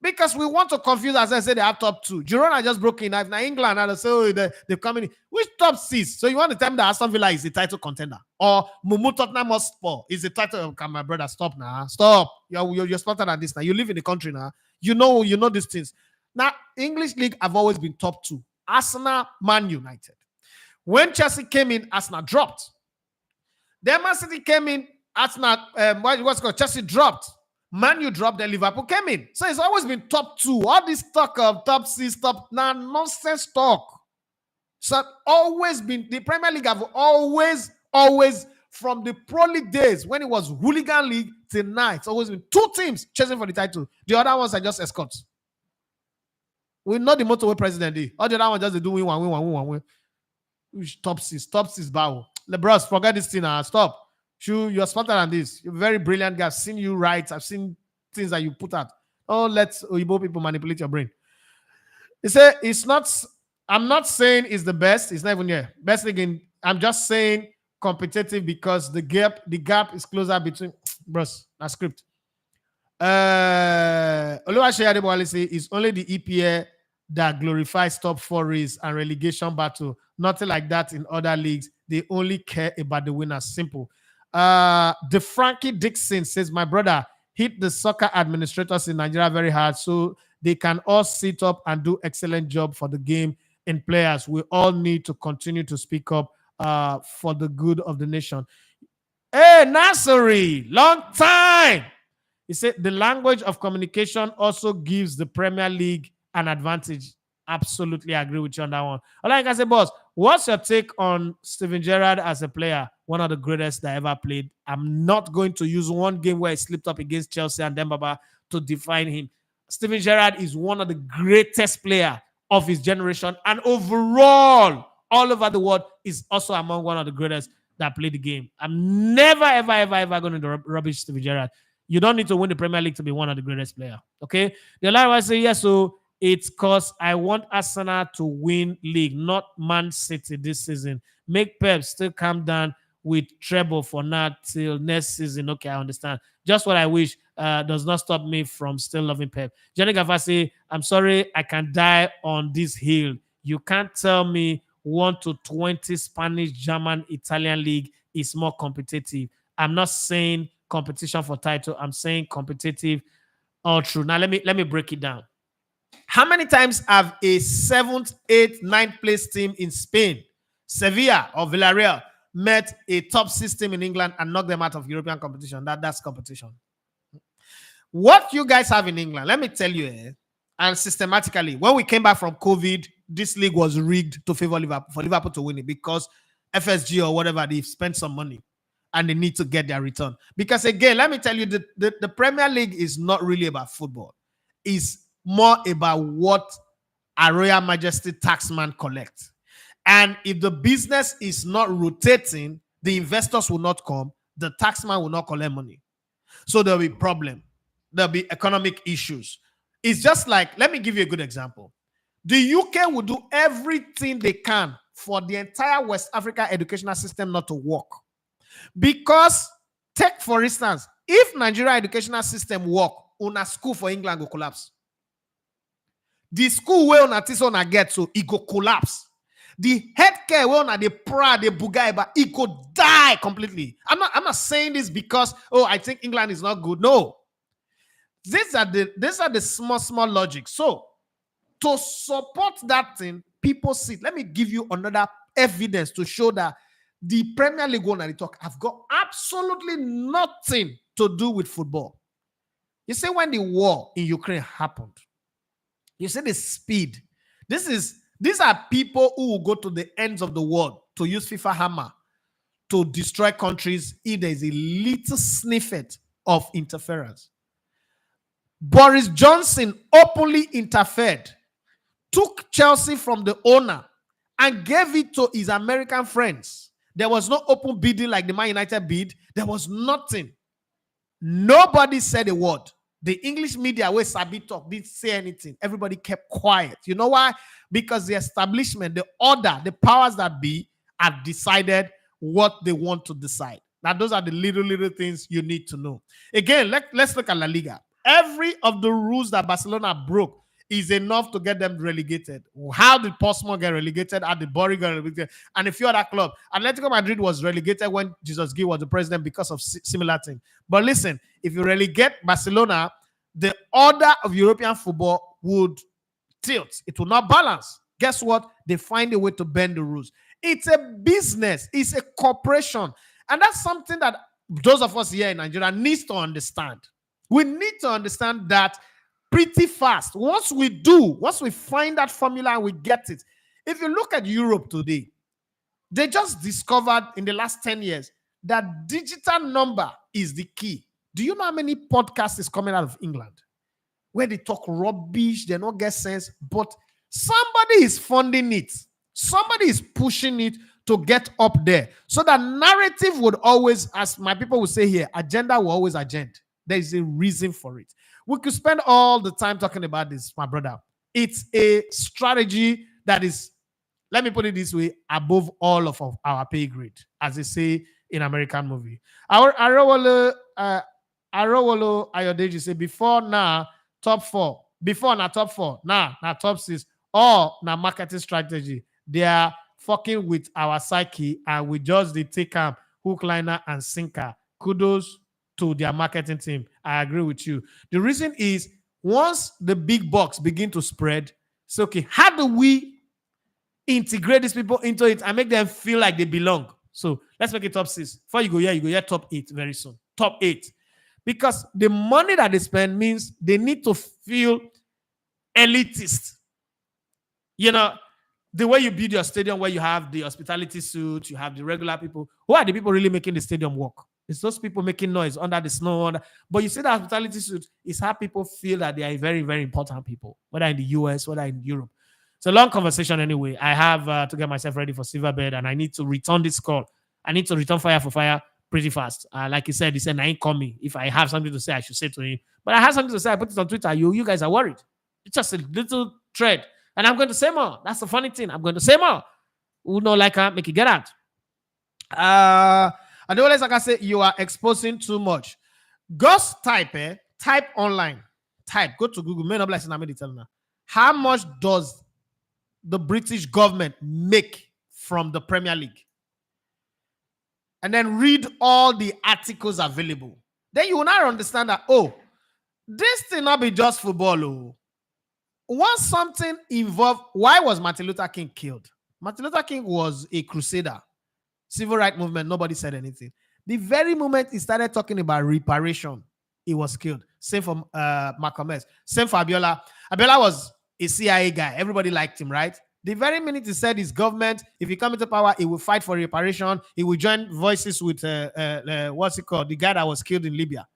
Because we want to confuse, as I said, they have top two. Girona just broke in. Now England, and so they're coming in. Which top six? So you want to tell me that Aston Villa is the title contender? Or Mumu Tottenham Hotspur is the title? Come, my brother, stop now. Stop. You're smarter than this now. You live in the country now. You know these things. Now, English League have always been top two. Arsenal, Man United. When Chelsea came in, Arsenal dropped. Then Man City came in, Arsenal, what's called? Chelsea dropped. Man U dropped, then Liverpool came in. So it's always been top two. All this talk of top six, nonsense talk. So always been, the Premier League have always, from the Pro League days, when it was Hooligan League till now, it's always been two teams chasing for the title. The other ones are just escorts. We're not the motorway president. All the other ones just do win. Top six bow. LeBron, forget this thing now. Stop. You're smarter than this. You're a very brilliant guy. I've seen you write. I've seen things that you put out. Don't let Oyibo people manipulate your brain. He said, I'm not saying it's the best. It's not even here. Best league I'm just saying competitive because the gap is closer between bros. That script. Oluwaseyi Adebowale say it's only the EPA that glorifies top four race and relegation battle. Nothing like that in other leagues. They only care about the winners. Simple. The Frankie Dixon says, my brother, hit the soccer administrators in Nigeria very hard so they can all sit up and do excellent job for the game and players. We all need to continue to speak up for the good of the nation. Hey, Nasiri, long time. He said the language of communication also gives the Premier League an advantage. Absolutely agree with you on that one. Like I said, boss, what's your take on Steven Gerrard as a player? One of the greatest that ever played. I'm not going to use one game where he slipped up against Chelsea and Dembaba to define him. Steven Gerrard is one of the greatest players of his generation, and overall, all over the world, is also among one of the greatest that played the game. I'm never, ever going to rubbish Steven Gerrard. You don't need to win the Premier League to be one of the greatest players. Okay? The other one say yes, so it's because I want Arsenal to win league, not Man City this season. Make Pep still calm down with treble for now till next season. Okay, I understand. Just what I wish does not stop me from still loving Pep. Johnny Gafasi, I'm sorry, I can die on this hill. You can't tell me 1 to 20 Spanish, German, Italian league is more competitive. I'm not saying competition for title. I'm saying competitive all through. Now, let me break it down. How many times have a 7th, 8th, 9th place team in Spain, Sevilla or Villarreal, met a top 6 team in England and knocked them out of European competition? That's competition. What you guys have in England, let me tell you, and systematically, when we came back from COVID, this league was rigged to favor Liverpool, for Liverpool to win it, because FSG or whatever, they've spent some money and they need to get their return. Because again, let me tell you, the Premier League is not really about football. It's more about what a Royal Majesty taxman collects. And if the business is not rotating, the investors will not come, the taxman will not collect money. So there'll be problem. There'll be economic issues. It's just like, let me give you a good example. The UK will do everything they can for the entire West Africa educational system not to work. Because, take for instance, if Nigeria educational system work, una school for England will collapse. The school where una teach una get, so it go collapse. The healthcare where una the proud, the bugaiba, it could die completely. I'm not saying this because, oh, I think England is not good. No. These are the small logic. So, to support that thing, people see. Let me give you another evidence to show that the Premier League one and the talk have got absolutely nothing to do with football. You see, when the war in Ukraine happened, you see the speed. These are people who will go to the ends of the world to use FIFA hammer to destroy countries if there is a little snippet of interference. Boris Johnson openly interfered, took Chelsea from the owner and gave it to his American friends. There was no open bidding like the Man United bid. There was nothing. Nobody said a word. The English media, where Sabi talk, didn't say anything. Everybody kept quiet. You know why? Because the establishment, the order, the powers that be have decided what they want to decide. Now, those are the little things you need to know. Again, let's look at La Liga. Every of the rules that Barcelona broke is enough to get them relegated. How did Portsmouth get relegated? How did Bury get relegated? And a few other clubs. Atletico Madrid was relegated when Jesus Gil was the president because of similar thing. But listen, if you relegate Barcelona, the order of European football would tilt. It will not balance. Guess what? They find a way to bend the rules. It's a business. It's a corporation. And that's something that those of us here in Nigeria needs to understand. We need to understand that pretty fast. Once we find that formula and we get it. If you look at Europe today, they just discovered in the last 10 years that digital number is the key. Do you know how many podcasts is coming out of England where they talk rubbish, they don't get sense, but somebody is funding it. Somebody is pushing it to get up there. So that narrative would always, as my people would say here, agenda will always agenda. There is a reason for it. We could spend all the time talking about this, my brother. It's a strategy that is, let me put it this way, above all of our pay grade, as they say in American movie. Arowolo Ayodeji say, before now, top 4. Before now, top 4. Now top 6. All now marketing strategy. They are fucking with our psyche and we just the take them hook, liner, and sinker. Kudos to their marketing team. I agree with you. The reason is once the big box begin to spread, it's okay. How do we integrate these people into it and make them feel like they belong? So let's make it top 6. Before you go here, top 8 very soon. Top 8. Because the money that they spend means they need to feel elitist. You know, the way you build your stadium where you have the hospitality suits, you have the regular people. Who are the people really making the stadium work? It's those people making noise under the snow. But you see the hospitality suit is how people feel that they are very, very important people, whether in the US, whether in Europe. It's a long conversation anyway. I have to get myself ready for Silverbed and I need to return this call. I need to return fire for fire pretty fast. Like he said, I ain't coming. If I have something to say, I should say to him. But I have something to say. I put it on Twitter. You guys are worried. It's just a little thread. And I'm going to say more. That's the funny thing. I'm going to say more. Who know like make it get out. And always like I say, you are exposing too much. Ghost type online. Type. Go to Google. Main blessing. I'm tell now. How much does the British government make from the Premier League? And then read all the articles available. Then you will now understand that, oh, this thing not be just football. Oh. Once something involved, why was Martin Luther King killed? Martin Luther King was a crusader. Civil rights movement, nobody said anything. The very moment he started talking about reparation, he was killed. Same for Malcolm X. Same for Abiola. Abiola was a CIA guy. Everybody liked him, right? The very minute he said his government, if he come into power, he will fight for reparation. He will join voices with what's it called? The guy that was killed in Libya.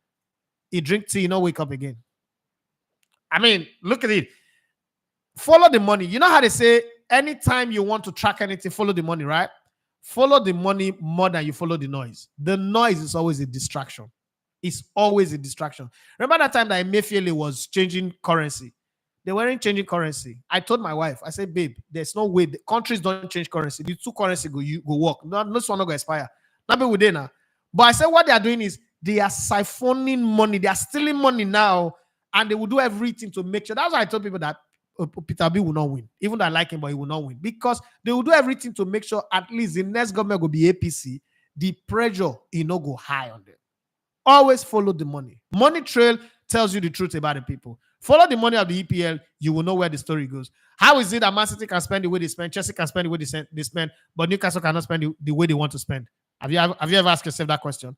He drink tea, no wake up again. I mean, look at it. Follow the money. You know how they say anytime you want to track anything, follow the money, right? Follow the money more than you follow the noise. The noise is always a distraction. It's always a distraction. Remember that time that Emefiele was changing currency? They weren't changing currency. I told my wife, I said, babe, there's no way. The countries don't change currency. The two currency go work. No, this one not go expire. Not be within now. But I said what they are doing is they are siphoning money. They are stealing money now, and they will do everything to make sure. That's why I told people that Peter B will not win. Even though I like him, but he will not win. Because they will do everything to make sure at least the next government will be APC. The pressure, go high on them. Always follow the money. Money trail tells you the truth about the people. Follow the money of the EPL, you will know where the story goes. How is it that Man City can spend the way they spend, Chelsea can spend the way they spend, but Newcastle cannot spend the way they want to spend? Have you ever asked yourself that question?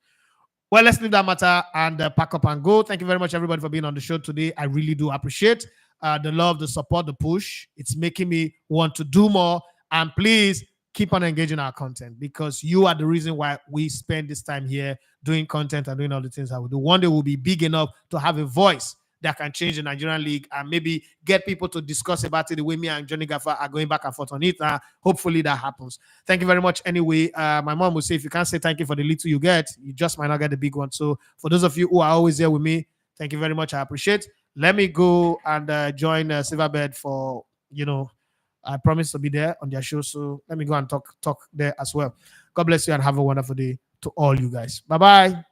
Well, let's leave that matter and pack up and go. Thank you very much, everybody, for being on the show today. I really do appreciate the love, the support, the push. It's making me want to do more. And please keep on engaging our content, because you are the reason why we spend this time here doing content and doing all the things that we do. One day we'll be big enough to have a voice that can change the Nigerian league and maybe get people to discuss about it the way me and Johnny Gaffer are going back and forth on it. Hopefully that happens. Thank you very much. Anyway, my mom will say, if you can't say thank you for the little you get, you just might not get the big one. So for those of you who are always here with me, thank you very much. I appreciate. Let me go and join Silverbird for, I promise to be there on their show. So let me go and talk there as well. God bless you and have a wonderful day to all you guys. Bye-bye.